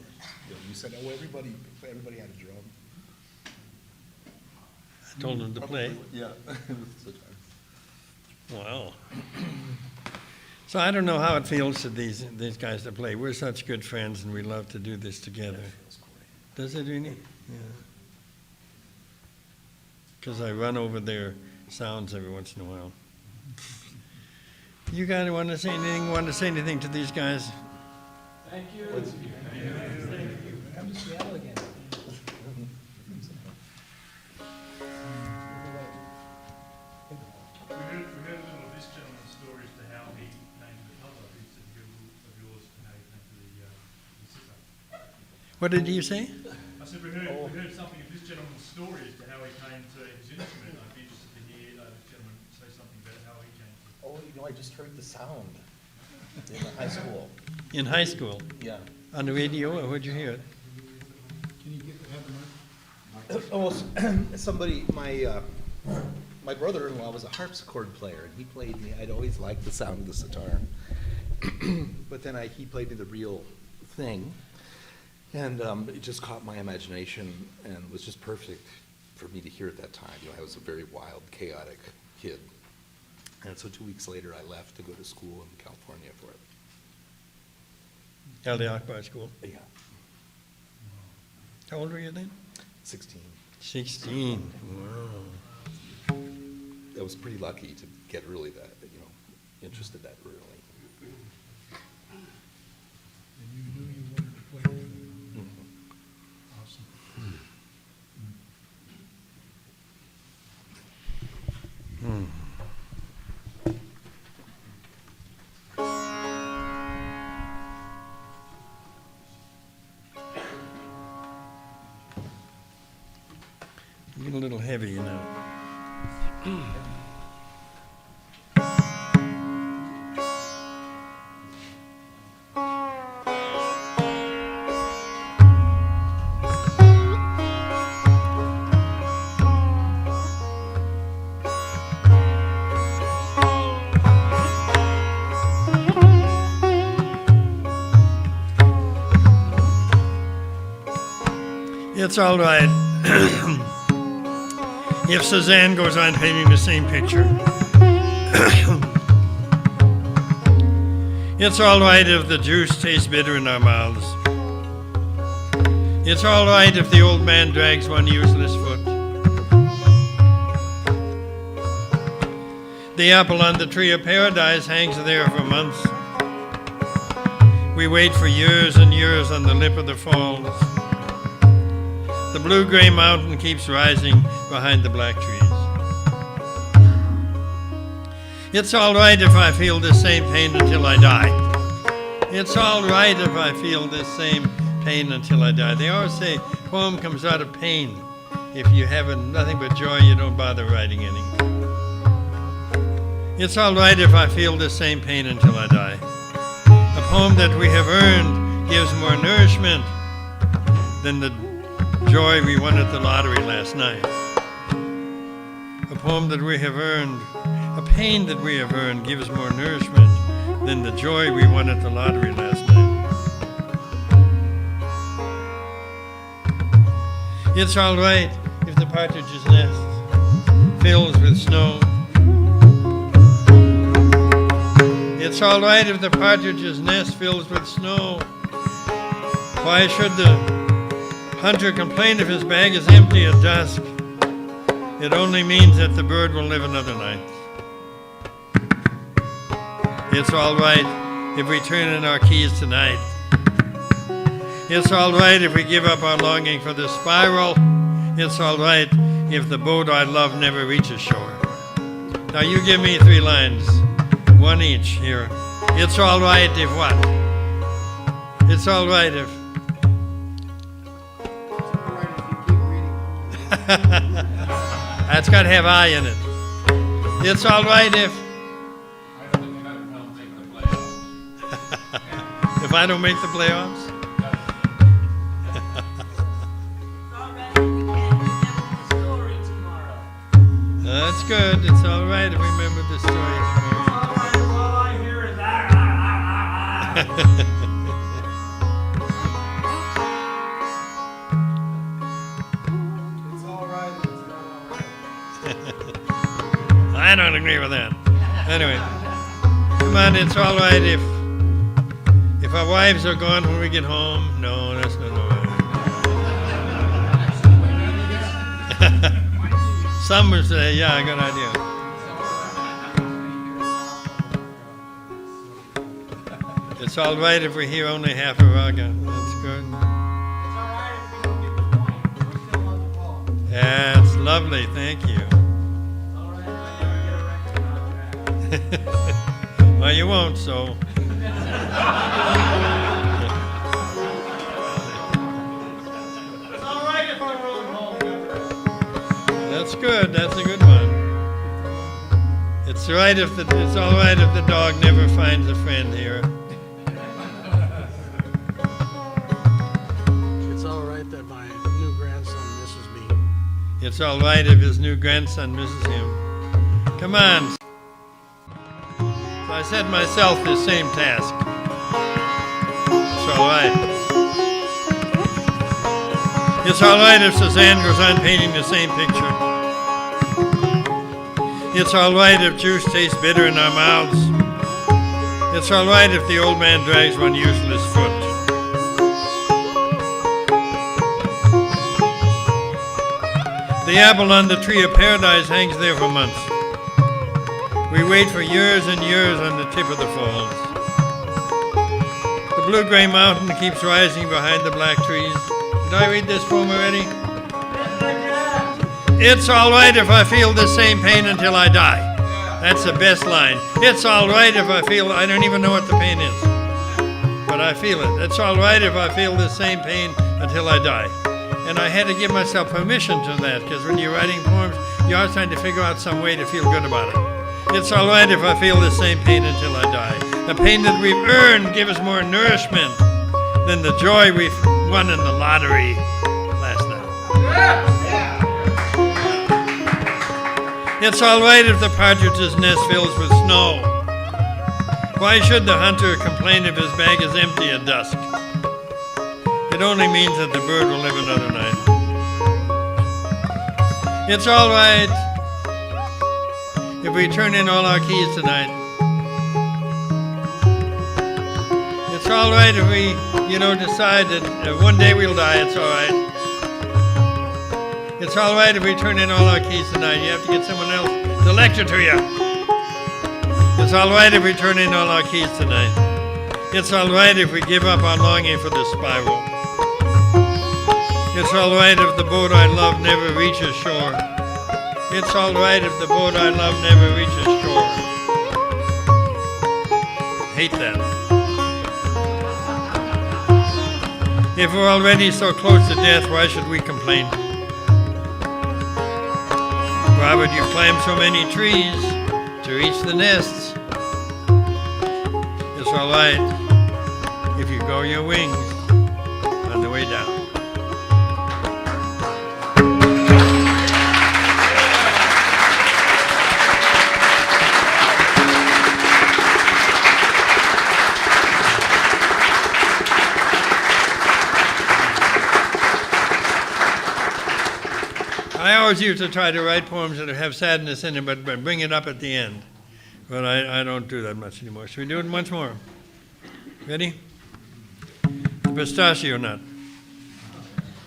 Yeah, you said, oh, everybody had a drum. I told them to play. Yeah. With sitar. Wow. So I don't know how it feels to these guys to play. We're such good friends and we love to do this together. Feels great. Does it really? Yeah. Because I run over their sounds every once in a while. You guys want to say anything? Want to say anything to these guys? Thank you. Come to Seattle again. We heard a little of this gentleman's story as to how he named the Pablo. He said a little of yours and how you came to the Cesar. What did you say? I said we heard something of this gentleman's story as to how he came to his instrument. I'd be interested to hear this gentleman say something about how he came to. Oh, I just heard the sound in high school. In high school? Yeah. On the radio, or where'd you hear it? Can you have the mic? Oh, somebody, my brother-in-law was a harpsichord player, and he played me. I'd always liked the sound of the sitar, but then he played me the real thing, and it just caught my imagination and was just perfect for me to hear at that time. I was a very wild, chaotic kid, and so 2 weeks later, I left to go to school in California for it. Al Akbar School. Yeah, How old were you then? 16. 16. Wow. I was pretty lucky to get really that, interested that early. And you knew you wanted to play with them. Mhm. Awesome. You get a little heavy, you know. It's all right if Cezanne goes on painting the same picture. It's all right if the juice tastes bitter in our mouths. It's all right if the old man drags one useless foot. The apple on the tree of paradise hangs there for months. We wait for years and years on the lip of the falls. The blue-gray mountain keeps rising behind the black trees. It's all right if I feel this same pain until I die. It's all right if I feel this same pain until I die. They always say poem comes out of pain. If you have nothing but joy, you don't bother writing any. It's all right if I feel the same pain until I die. A poem that we have earned gives more nourishment than the joy we won at the lottery last night. A poem that we have earned, a pain that we have earned gives more nourishment than the joy we won at the lottery last night. It's all right if the partridge's nest fills with snow. It's all right if the partridge's nest fills with snow. Why should the hunter complain if his bag is empty at dusk? It only means that the bird will live another night. It's all right if we turn in our keys tonight. It's all right if we give up our longing for the spiral. It's all right if the boat I love never reaches shore. Now you give me 3 lines. One each here. It's all right if what? It's all right if... That's got to have I in it. It's all right if... If I don't make the playoffs? That's good. It's all right if we remember the story tomorrow. It's all right, it's not all right. I don't agree with that. Anyway, come on, it's all right if our wives are gone when we get home. No, that's not all right. Some would say, yeah, good idea. It's all right if we hear only half a raga. That's good. It's all right if we don't get the point. We still love the poem. That's lovely. Thank you. It's all right if I never get a record contract. Well, you won't, so. It's all right if I rode home. That's good. That's a good one. It's all right if the dog never finds a friend here. It's all right that my new grandson misses me. It's all right if his new grandson misses him. Come on. So I set myself this same task. It's all right. It's all right if Cezanne goes on painting the same picture. It's all right if juice tastes bitter in our mouths. It's all right if the old man drags one useless foot. The apple on the tree of paradise hangs there for months. We wait for years and years on the tip of the falls. The blue-gray mountain keeps rising behind the black trees. Did I read this poem already? It's all right if I feel the same pain until I die. That's the best line. It's all right if I feel, I don't even know what the pain is, but I feel it. It's all right if I feel the same pain until I die. And I had to give myself permission to that, because when you're writing poems, you're always trying to figure out some way to feel good about it. It's all right if I feel the same pain until I die. The pain that we've earned gives more nourishment than the joy we've won in the lottery last night. It's all right if the partridge's nest fills with snow. Why should the hunter complain if his bag is empty at dusk? It only means that the bird will live another night. It's all right if we turn in all our keys tonight. It's all right if we, decide that one day we'll die. It's all right. It's all right if we turn in all our keys tonight. You have to get someone else to lecture to you. It's all right if we turn in all our keys tonight. It's all right if we give up on longing for the spiral. It's all right if the boat I love never reaches shore. It's all right if the boat I love never reaches shore. Hate that. If we're already so close to death, why should we complain? Why would you climb so many trees to reach the nests? It's all right if you grow your wings on the way down. I always used to try to write poems that have sadness in them, but bring it up at the end. But I don't do that much anymore. Should we do it once more? Ready? The pistachio nut.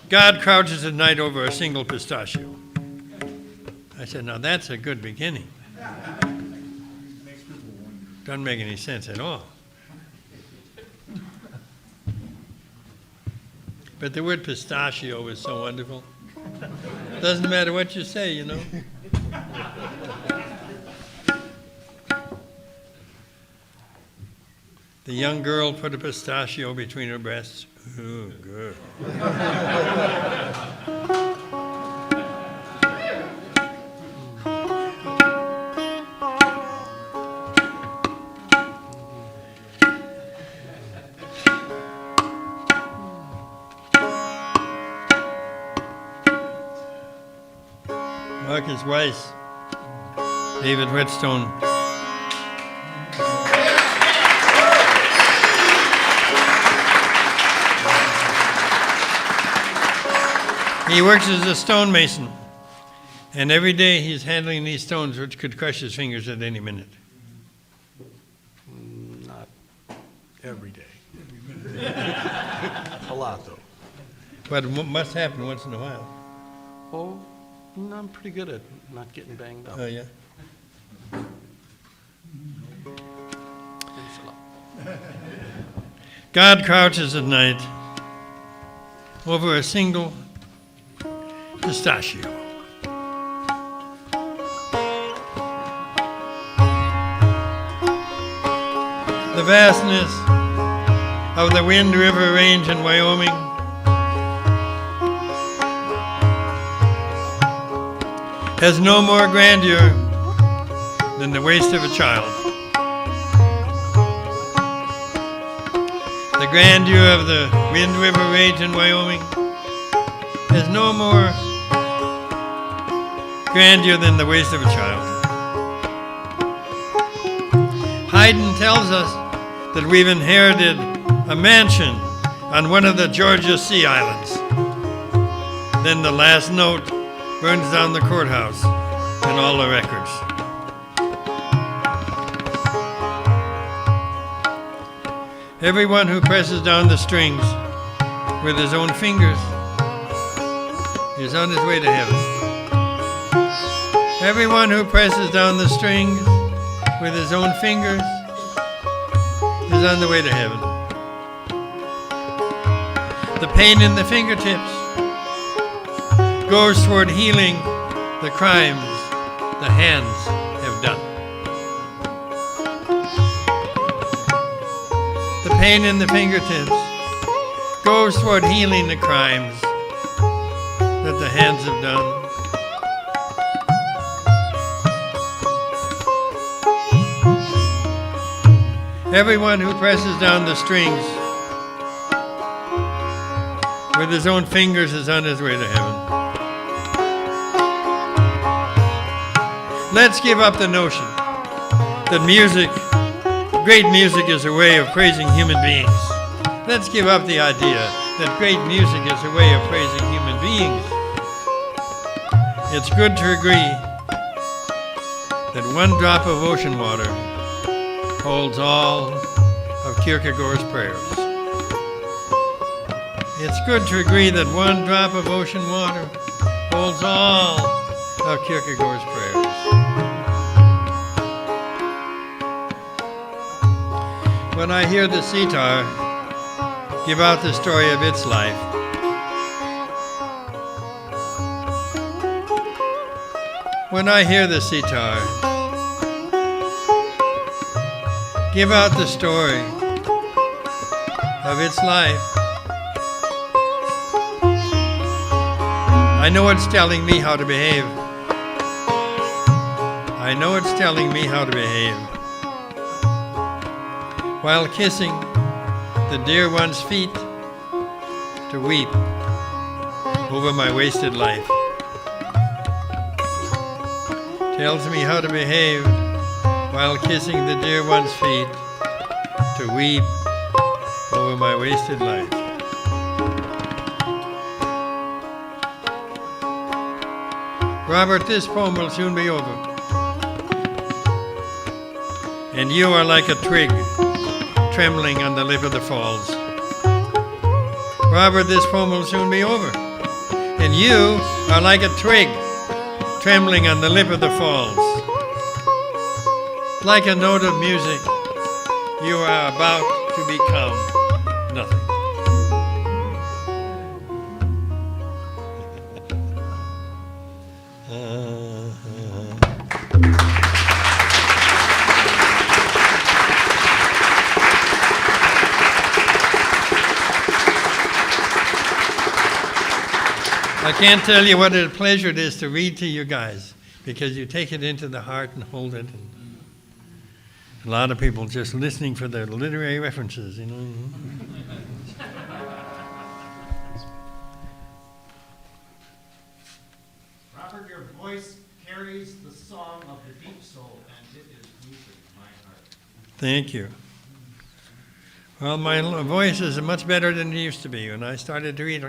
God crouches at night over a single pistachio. I said, now that's a good beginning. Doesn't make any sense at all. But the word pistachio is so wonderful. Doesn't matter what you say, The young girl put a pistachio between her breasts. Ooh, good. Marcus Weiss, David Whetstone. He works as a stonemason, and every day he's handling these stones which could crush his fingers at any minute. Not every day. A lot, though. But it must happen once in a while. Oh, I'm pretty good at not getting banged up. Oh, yeah? Thanks a lot. God crouches at night over a single pistachio. The vastness of the Wind River Range in Wyoming has no more grandeur than the waist of a child. The grandeur of the Wind River Range in Wyoming has no more grandeur than the waist of a child. Haydn tells us that we've inherited a mansion on one of the Georgia Sea Islands. Then the last note burns down the courthouse and all the records. Everyone who presses down the strings with his own fingers is on his way to heaven. Everyone who presses down the strings with his own fingers is on the way to heaven. The pain in the fingertips goes toward healing the crimes the hands have done. The pain in the fingertips goes toward healing the crimes that the hands have done. Everyone who presses down the strings with his own fingers is on his way to heaven. Let's give up the notion that great music is a way of praising human beings. Let's give up the idea that great music is a way of praising human beings. It's good to agree that one drop of ocean water holds all of Kierkegaard's prayers. It's good to agree that one drop of ocean water holds all of Kierkegaard's prayers. When I hear the sitar give out the story of its life, when I hear the sitar give out the story of its life, I know it's telling me how to behave. I know it's telling me how to behave. While kissing the dear one's feet, to weep over my wasted life. Tells me how to behave while kissing the dear one's feet, to weep over my wasted life. Robert, this poem will soon be over. And you are like a twig trembling on the lip of the falls. Robert, this poem will soon be over. And you are like a twig trembling on the lip of the falls. Like a note of music, you are about to become nothing. I can't tell you what a pleasure it is to read to you guys, because you take it into the heart and hold it. And a lot of people just listening for their literary references, you know. Robert, your voice carries the song of the deep soul, and it is music to my heart. Thank you. Well, my voice is much better than it used to be. When I started to read,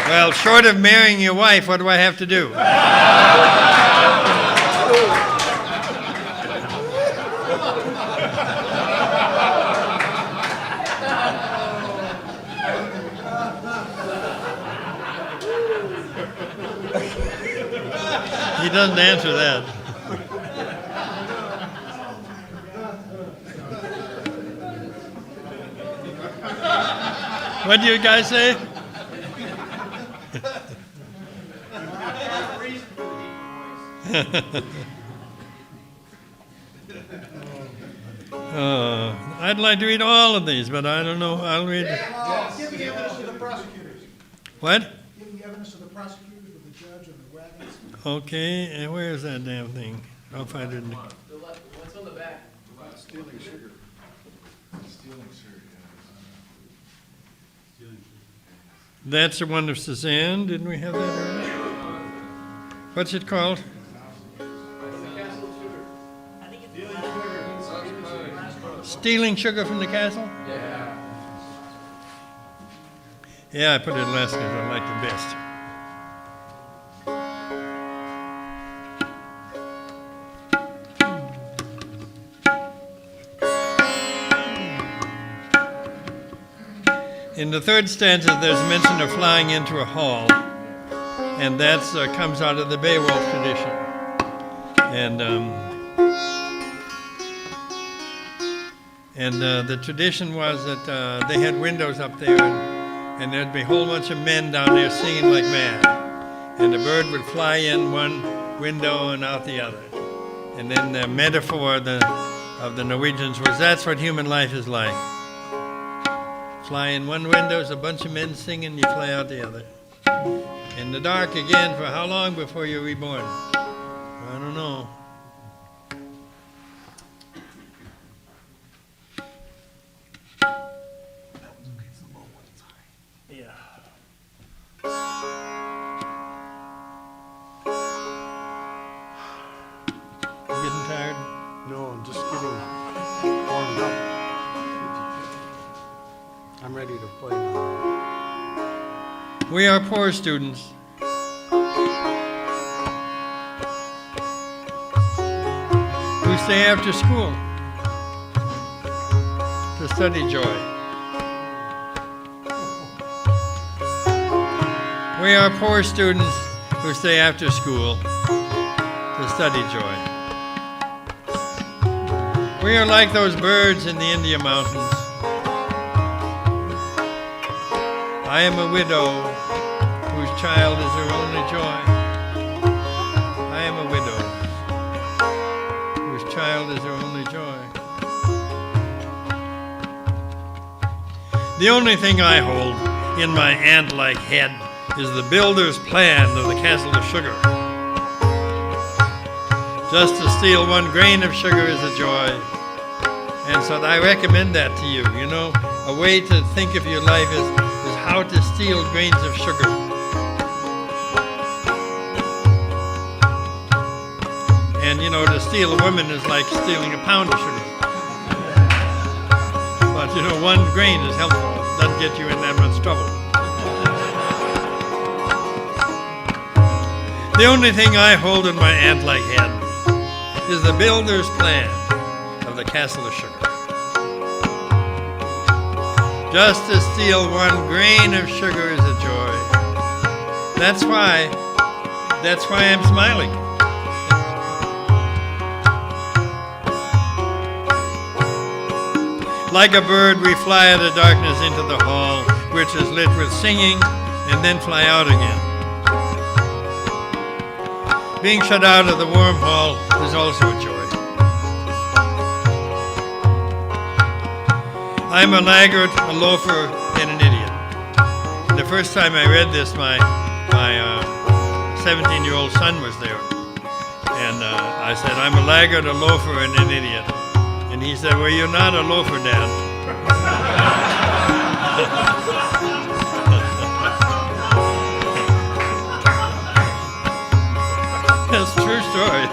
well, short of marrying your wife, what do I have to do? He doesn't answer that. What do you guys say? I'd like to read all of these, but I don't know. I'll read. Give the evidence to the prosecutors. What? Give the evidence to the prosecutors with the judge and the wagons. Okay, and where is that damn thing? I'll find it. What's on the back? Stealing sugar. That's the one of Cezanne. Didn't we have that earlier? What's it called? Stealing sugar from the castle? Yeah, I put it last because I like the best. In the third stanza, there's mention of flying into a hall, and that comes out of the Beowulf tradition. And the tradition was that they had windows up there, and there'd be a whole bunch of men down there singing like mad, and the bird would fly in one window and out the other. And then the metaphor of the Norwegians was that's what human life is like. Fly in one window, there's a bunch of men singing, you fly out the other. In the dark again, for how long before you're reborn? I don't know. Yeah. I'm ready to play now. We are poor students. Who stay after school to study joy. We are poor students who stay after school to study joy. We are like those birds in the India mountains. I am a widow whose child is her only joy. I am a widow whose child is her only joy. The only thing I hold in my ant-like head is the builder's plan of the castle of sugar. Just to steal 1 grain of sugar is a joy. And so I recommend that to you. You know, a way to think of your life is how to steal grains of sugar. And you know, to steal a woman is like stealing a pound of sugar. But you know, 1 grain is helpful. It doesn't get you in that much trouble. The only thing I hold in my ant-like head is the builder's plan of the castle of sugar. Just to steal 1 grain of sugar is a joy. That's why I'm smiling. Like a bird, we fly out of darkness into the hall, which is lit with singing, and then fly out again. Being shut out of the warm hall is also a joy. I'm a laggard, a loafer, and an idiot. The first time I read this, my 17-year-old son was there. And I said, I'm a laggard, a loafer, and an idiot. And he said, well, you're not a loafer, Dad. That's a true story.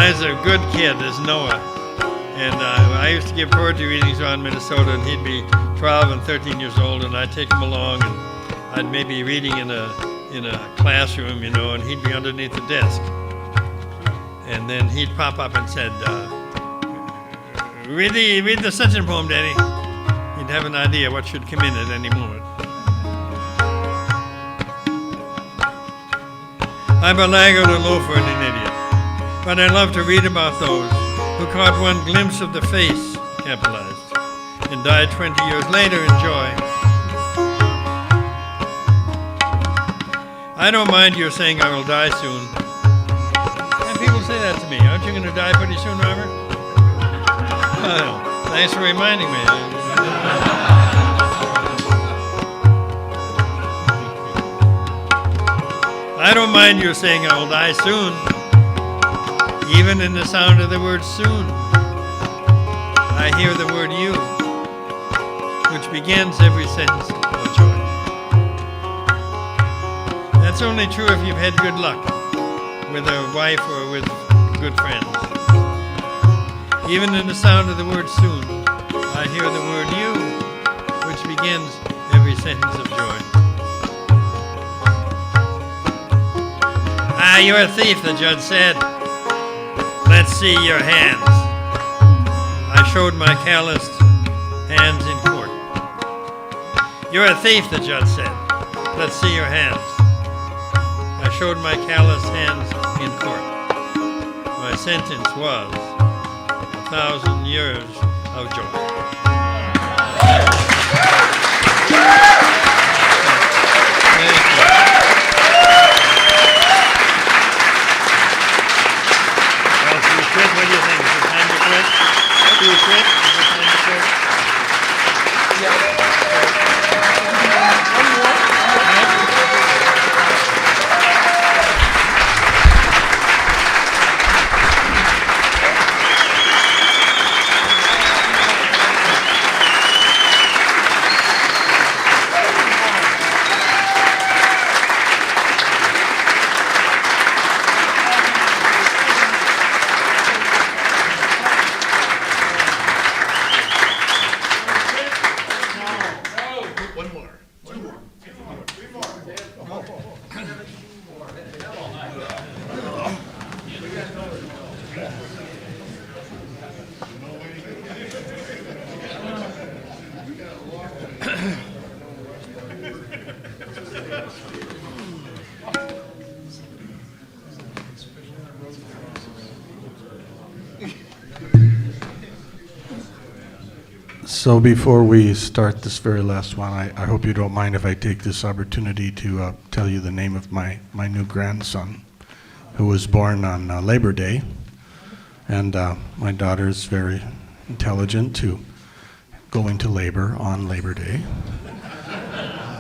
He's a good kid, is Noah. And I used to give poetry readings around Minnesota, and he'd be 12 and 13 years old, and I'd take him along, and I'd maybe be reading in a classroom, you know, and he'd be underneath the desk. And then he'd pop up and said, read the Sutton poem, Daddy. He'd have an idea what should come in at any moment. I'm a laggard, a loafer, and an idiot. But I love to read about those who caught 1 glimpse of the face, capitalized, and died 20 years later in joy. I don't mind your saying I will die soon. And people say that to me. Aren't you going to die pretty soon, Robert? Oh, thanks for reminding me. I don't mind you saying I will die soon. Even in the sound of the word soon, I hear the word you, which begins every sentence of joy. That's only true if you've had good luck with a wife or with good friends. Even in the sound of the word soon, I hear the word you, which begins every sentence of joy. Ah, you're a thief, the judge said. Let's see your hands. I showed my calloused hands in court. You're a thief, the judge said. Let's see your hands. I showed my calloused hands in court. My sentence was 1,000 years of joy. What do you think? Is it time to quit? Do we quit? Is it time to quit? So before we start this very last one, I hope you don't mind if I take this opportunity to tell you the name of my new grandson, who was born on Labor Day. And my daughter is very intelligent to go into labor on Labor Day.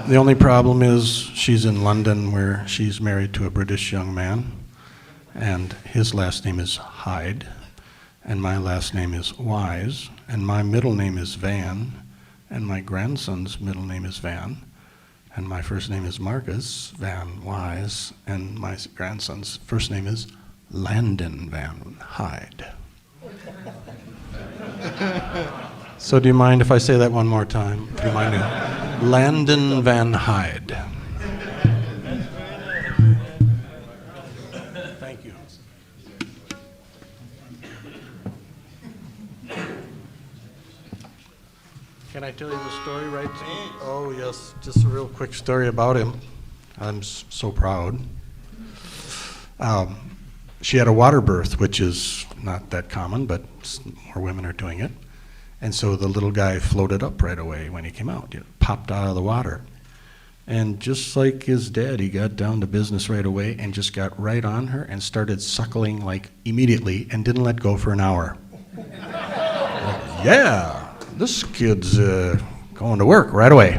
The only problem is she's in London, where she's married to a British young man, and his last name is Hyde, and my last name is Wise, and my middle name is Van, and my grandson's middle name is Van, and my first name is Marcus Van Wise, and my grandson's first name is Landon Van Hyde. So do you mind if I say that one more time? Do you mind? Landon Van Hyde. Thank you. Can I tell you the story right? Oh, yes. Just a real quick story about him. I'm so proud. She had a water birth, which is not that common, but more women are doing it. And so the little guy floated up right away when he came out, popped out of the water. And just like his dad, he got down to business right away and just got right on her and started suckling like immediately and didn't let go for an hour. Like, yeah, this kid's going to work right away.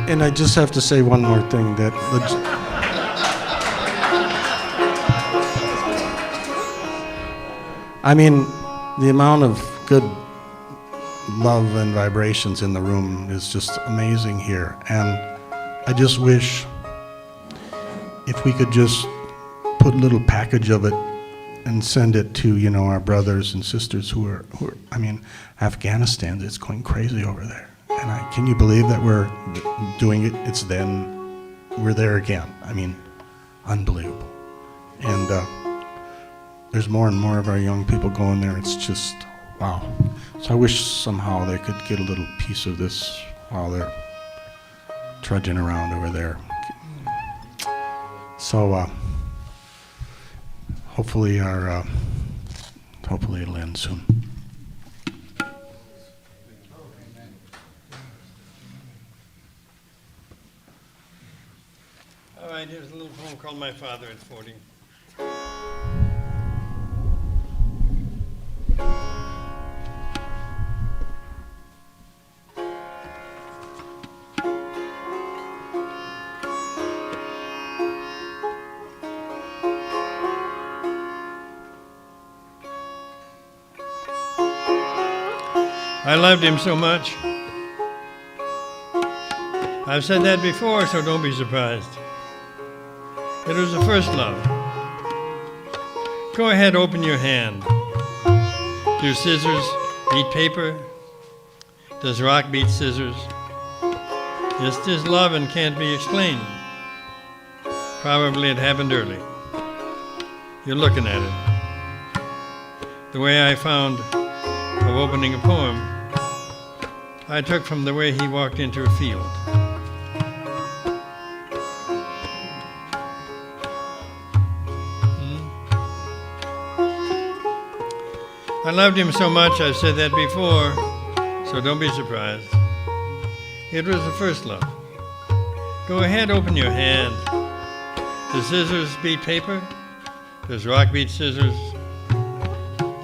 And I just have to say one more thing, that I mean, the amount of good love and vibrations in the room is just amazing here. And I just wish if we could just put a little package of it and send it to, our brothers and sisters who are I mean, Afghanistan, it's going crazy over there. And can you believe that we're doing it? It's then we're there again. I mean, unbelievable. And there's more and more of our young people going there. It's just, wow. So I wish somehow they could get a little piece of this while they're trudging around over there. So hopefully it'll end soon. All right, here's a little poem called My Father at 40. I loved him so much. I've said that before, so don't be surprised. It was the first love. Go ahead, open your hand. Do scissors beat paper? Does rock beat scissors? It's just love and can't be explained. Probably it happened early. You're looking at it. The way I found of opening a poem, I took from the way he walked into a field. I loved him so much, I've said that before, so don't be surprised. It was the first love. Go ahead, open your hand. Does scissors beat paper? Does rock beat scissors?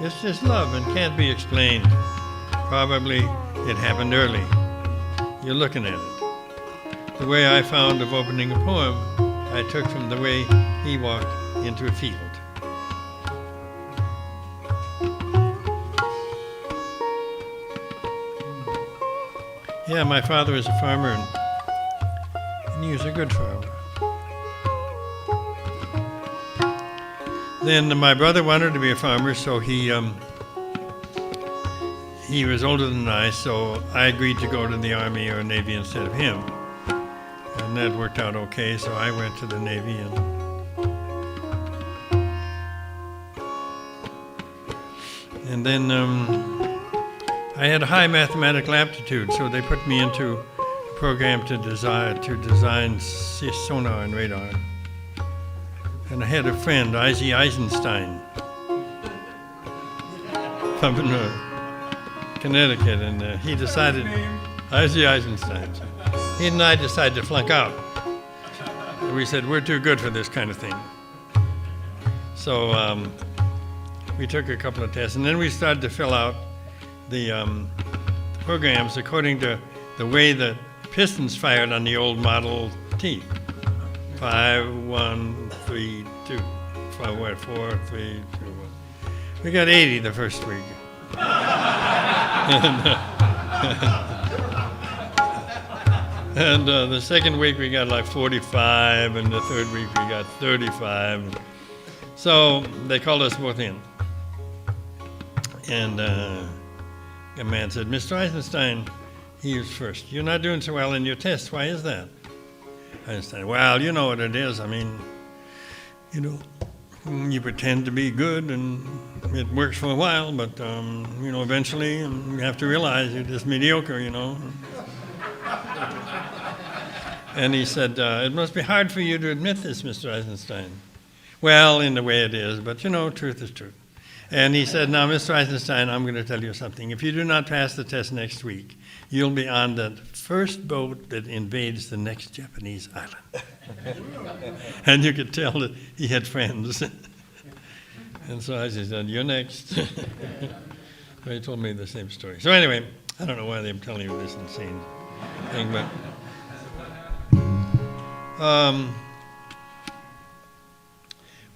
It's just love and can't be explained. Probably it happened early. You're looking at it. The way I found of opening a poem, I took from the way he walked into a field. Yeah, my father was a farmer, and he was a good farmer. Then my brother wanted to be a farmer, so he was older than I, so I agreed to go to the Army or Navy instead of him. And that worked out okay, so I went to the Navy. And And then I had a high mathematical aptitude, so they put me into a program to design sonar and radar. And I had a friend, Isaac Eisenstein, up in Connecticut, and he decided, Isaac Eisenstein, he and I decided to flunk out. We said, we're too good for this kind of thing. So we took a couple of tests, and then we started to fill out the programs according to the way the pistons fired on the old Model T. 5, 1, 3, 2. 5, 4, 3, 2, 1. We got 80 the first week. And the second week we got like 45, and the third week we got 35. So they called us both in. And a man said, Mr. Eisenstein, he was first. You're not doing so well in your tests. Why is that? Eisenstein, well, you know what it is. I mean, you know, you pretend to be good and it works for a while, but, you know, eventually you have to realize you're just mediocre, you know. And he said, it must be hard for you to admit this, Mr. Eisenstein. Well, in the way it is, but, you know, truth is truth. And he said, now, Mr. Eisenstein, I'm going to tell you something. If you do not pass the test next week, you'll be on the first boat that invades the next Japanese island. And you could tell that he had friends. And so I said, you're next. So he told me the same story. So anyway, I don't know why they're telling you this insane thing, but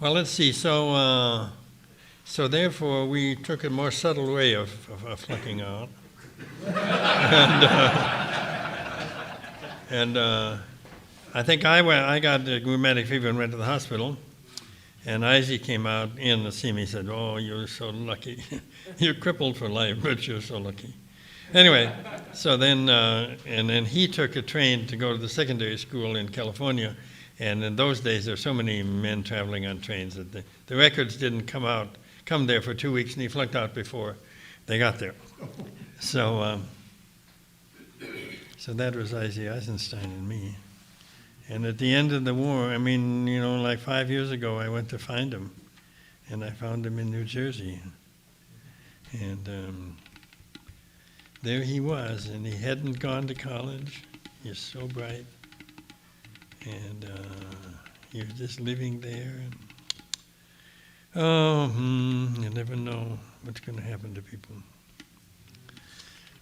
well, let's see. So therefore, we took a more subtle way of flunking out. And I think I got rheumatic fever and went to the hospital. And Isaac came out in to see me. He said, oh, you're so lucky. You're crippled for life, but you're so lucky. Anyway, so then, and then he took a train to go to the secondary school in California. And in those days, there were so many men traveling on trains that the records didn't come there for 2 weeks, and he flunked out before they got there. So that was Isaac Eisenstein and me. And at the end of the war, I mean, you know, like 5 years ago, I went to find him, and I found him in New Jersey. And there he was, and he hadn't gone to college. He was so bright. And he was just living there. And, you never know what's going to happen to people.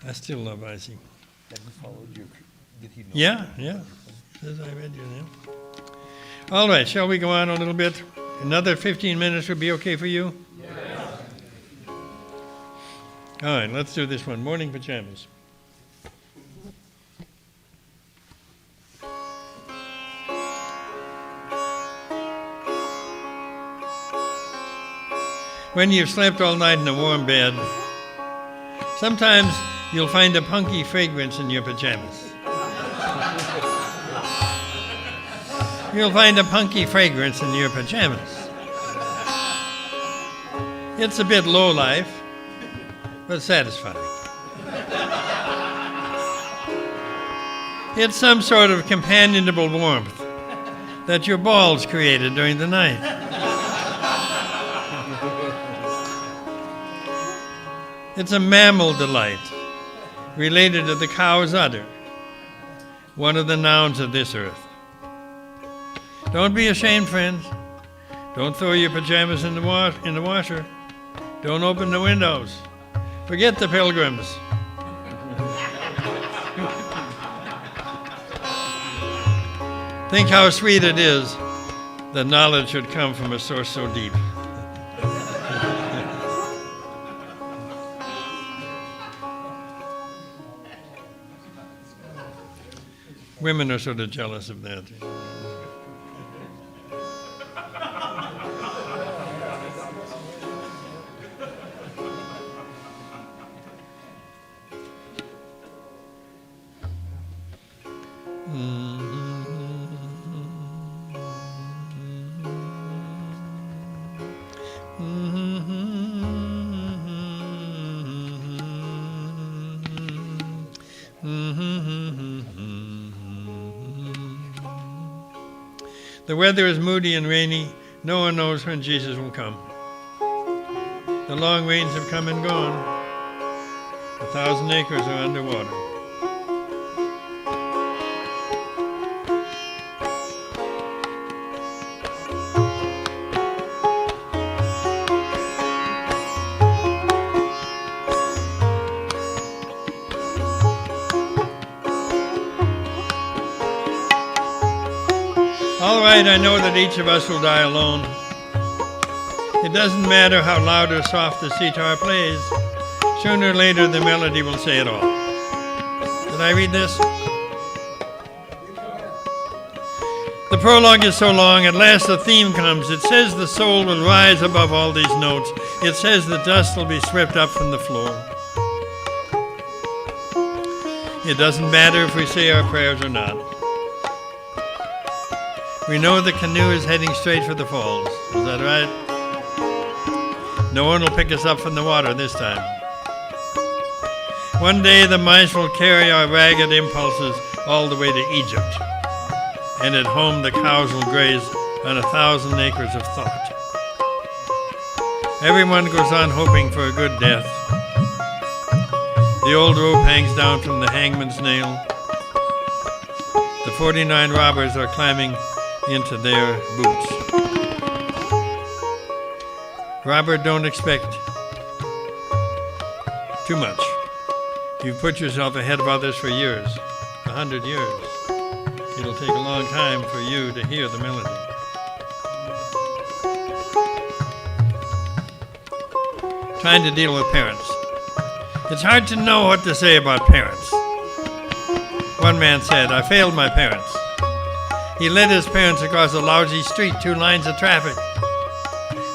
I still love Isaac. Have you followed your, did he know? Yeah. Says I read your name. All right, shall we go on a little bit? Another 15 minutes would be okay for you? Yes. All right, let's do this one. Morning pajamas. When you've slept all night in a warm bed, sometimes you'll find a punky fragrance in your pajamas. You'll find a punky fragrance in your pajamas. It's a bit low life, but satisfying. It's some sort of companionable warmth that your balls created during the night. It's a mammal delight related to the cow's udder, one of the nouns of this earth. Don't be ashamed, friends. Don't throw your pajamas in the washer. Don't open the windows. Forget the pilgrims. Think how sweet it is that knowledge should come from a source so deep. Women are sort of jealous of that. The weather is moody and rainy. No one knows when Jesus will come. The long rains have come and gone. 1,000 acres are underwater. All right, I know that each of us will die alone. It doesn't matter how loud or soft the sitar plays. Sooner or later, the melody will say it all. Did I read this? The prologue is so long, at last the theme comes. It says the soul will rise above all these notes. It says the dust will be swept up from the floor. It doesn't matter if we say our prayers or not. We know the canoe is heading straight for the falls. Is that right? No one will pick us up from the water this time. One day the mice will carry our ragged impulses all the way to Egypt. And at home the cows will graze on 1,000 acres of thought. Everyone goes on hoping for a good death. The old rope hangs down from the hangman's nail. The 49 robbers are climbing into their boots. Robert, don't expect too much. You've put yourself ahead of others for years, 100 years. It'll take a long time for you to hear the melody. Trying to deal with parents. It's hard to know what to say about parents. One man said, I failed my parents. He led his parents across a lousy street, 2 lines of traffic.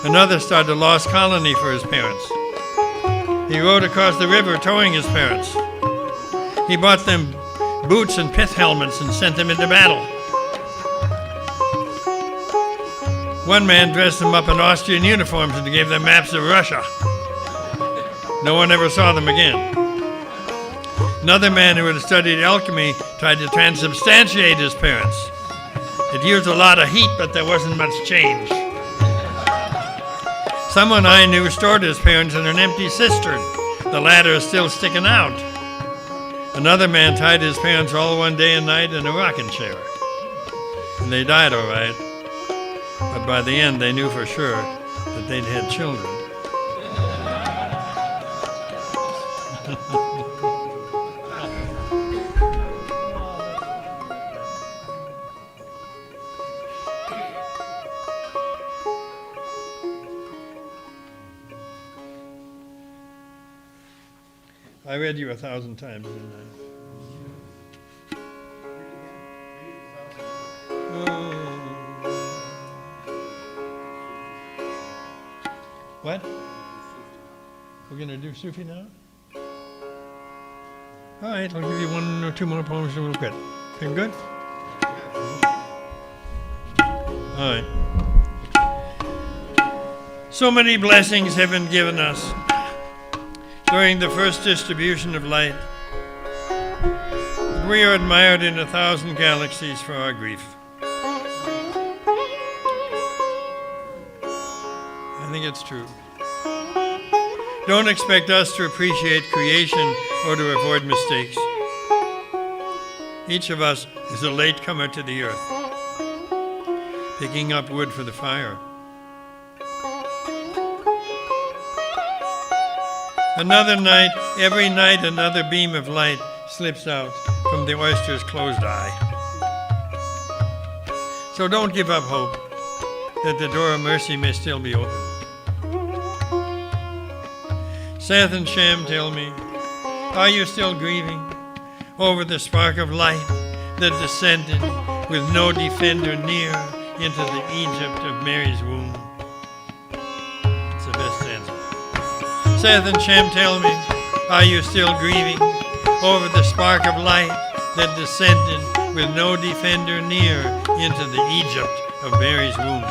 Another started a lost colony for his parents. He rode across the river towing his parents. He bought them boots and pith helmets and sent them into battle. One man dressed them up in Austrian uniforms and gave them maps of Russia. No one ever saw them again. Another man who had studied alchemy tried to transubstantiate his parents. It used a lot of heat, but there wasn't much change. Someone I knew stored his parents in an empty cistern. The ladder is still sticking out. Another man tied his parents all one day and night in a rocking chair. And they died all right. But by the end, they knew for sure that they'd had children. I read you 1,000 times, didn't I? What? We're going to do Sufi now? All right, I'll give you 1 or 2 more poems and we'll quit. Feel good? All right. So many blessings have been given us during the first distribution of light. We are admired in 1,000 galaxies for our grief. I think it's true. Don't expect us to appreciate creation or to avoid mistakes. Each of us is a latecomer to the earth, picking up wood for the fire. Another night, every night another beam of light slips out from the oyster's closed eye. So don't give up hope that the door of mercy may still be open. Seth and Shem tell me, are you still grieving over the spark of light that descended with no defender near into the Egypt of Mary's womb? It's the best answer. Seth and Shem tell me, are you still grieving over the spark of light that descended with no defender near into the Egypt of Mary's womb?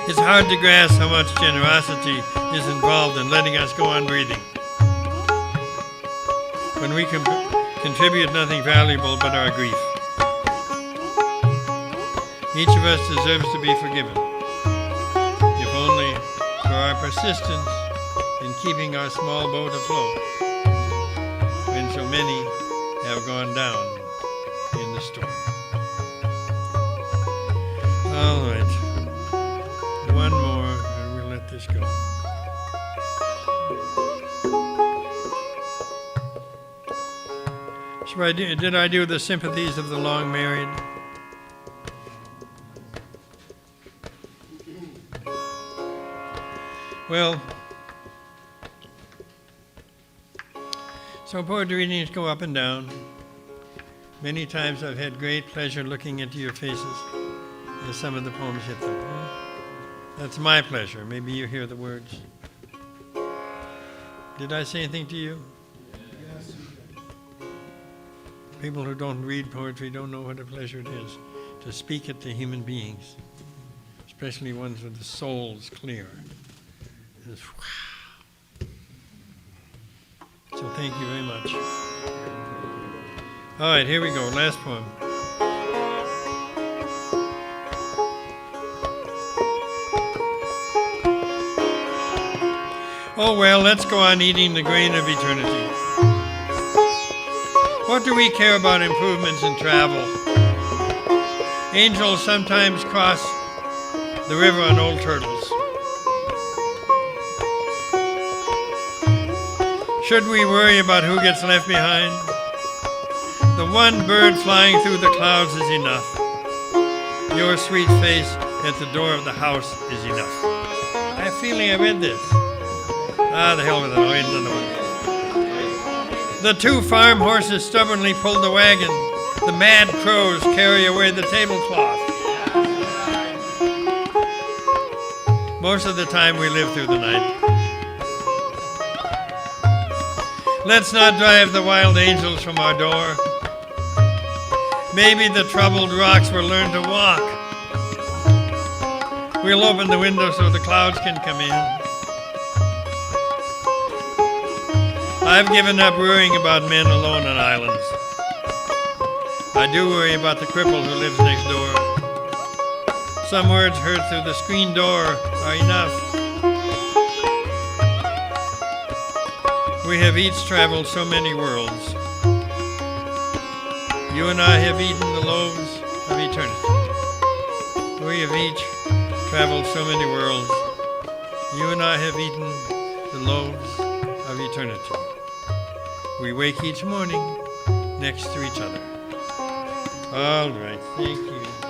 It's hard to grasp how much generosity is involved in letting us go on breathing. when we contribute nothing valuable but our grief. Each of us deserves to be forgiven, if only for our persistence in keeping our small boat afloat when so many have gone down in the storm. All right, one more and we'll let this go. So did I do the sympathies of the long married? Well, so poetry readings go up and down. Many times I've had great pleasure looking into your faces as some of the poems hit them. That's my pleasure. Maybe you hear the words. Did I say anything to you? Yes. People who don't read poetry don't know what a pleasure it is to speak it to human beings, especially ones with the souls clear. It's, wow. So thank you very much. All right, here we go. Last poem. Oh well, let's go on eating the grain of eternity. What do we care about improvements in travel? Angels sometimes cross the river on old turtles. Should we worry about who gets left behind? The one bird flying through the clouds is enough. Your sweet face at the door of the house is enough. I have a feeling I read this. Ah, the hell with it. I'll read another one. The two farm horses stubbornly pull the wagon. The mad crows carry away the tablecloth. Most of the time we live through the night. Let's not drive the wild angels from our door. Maybe the troubled rocks will learn to walk. We'll open the window so the clouds can come in. I've given up worrying about men alone on islands. I do worry about the cripple who lives next door. Some words heard through the screen door are enough. We have each traveled so many worlds. You and I have eaten the loaves of eternity. We have each traveled so many worlds. You and I have eaten the loaves of eternity. We wake each morning next to each other. All right, thank you.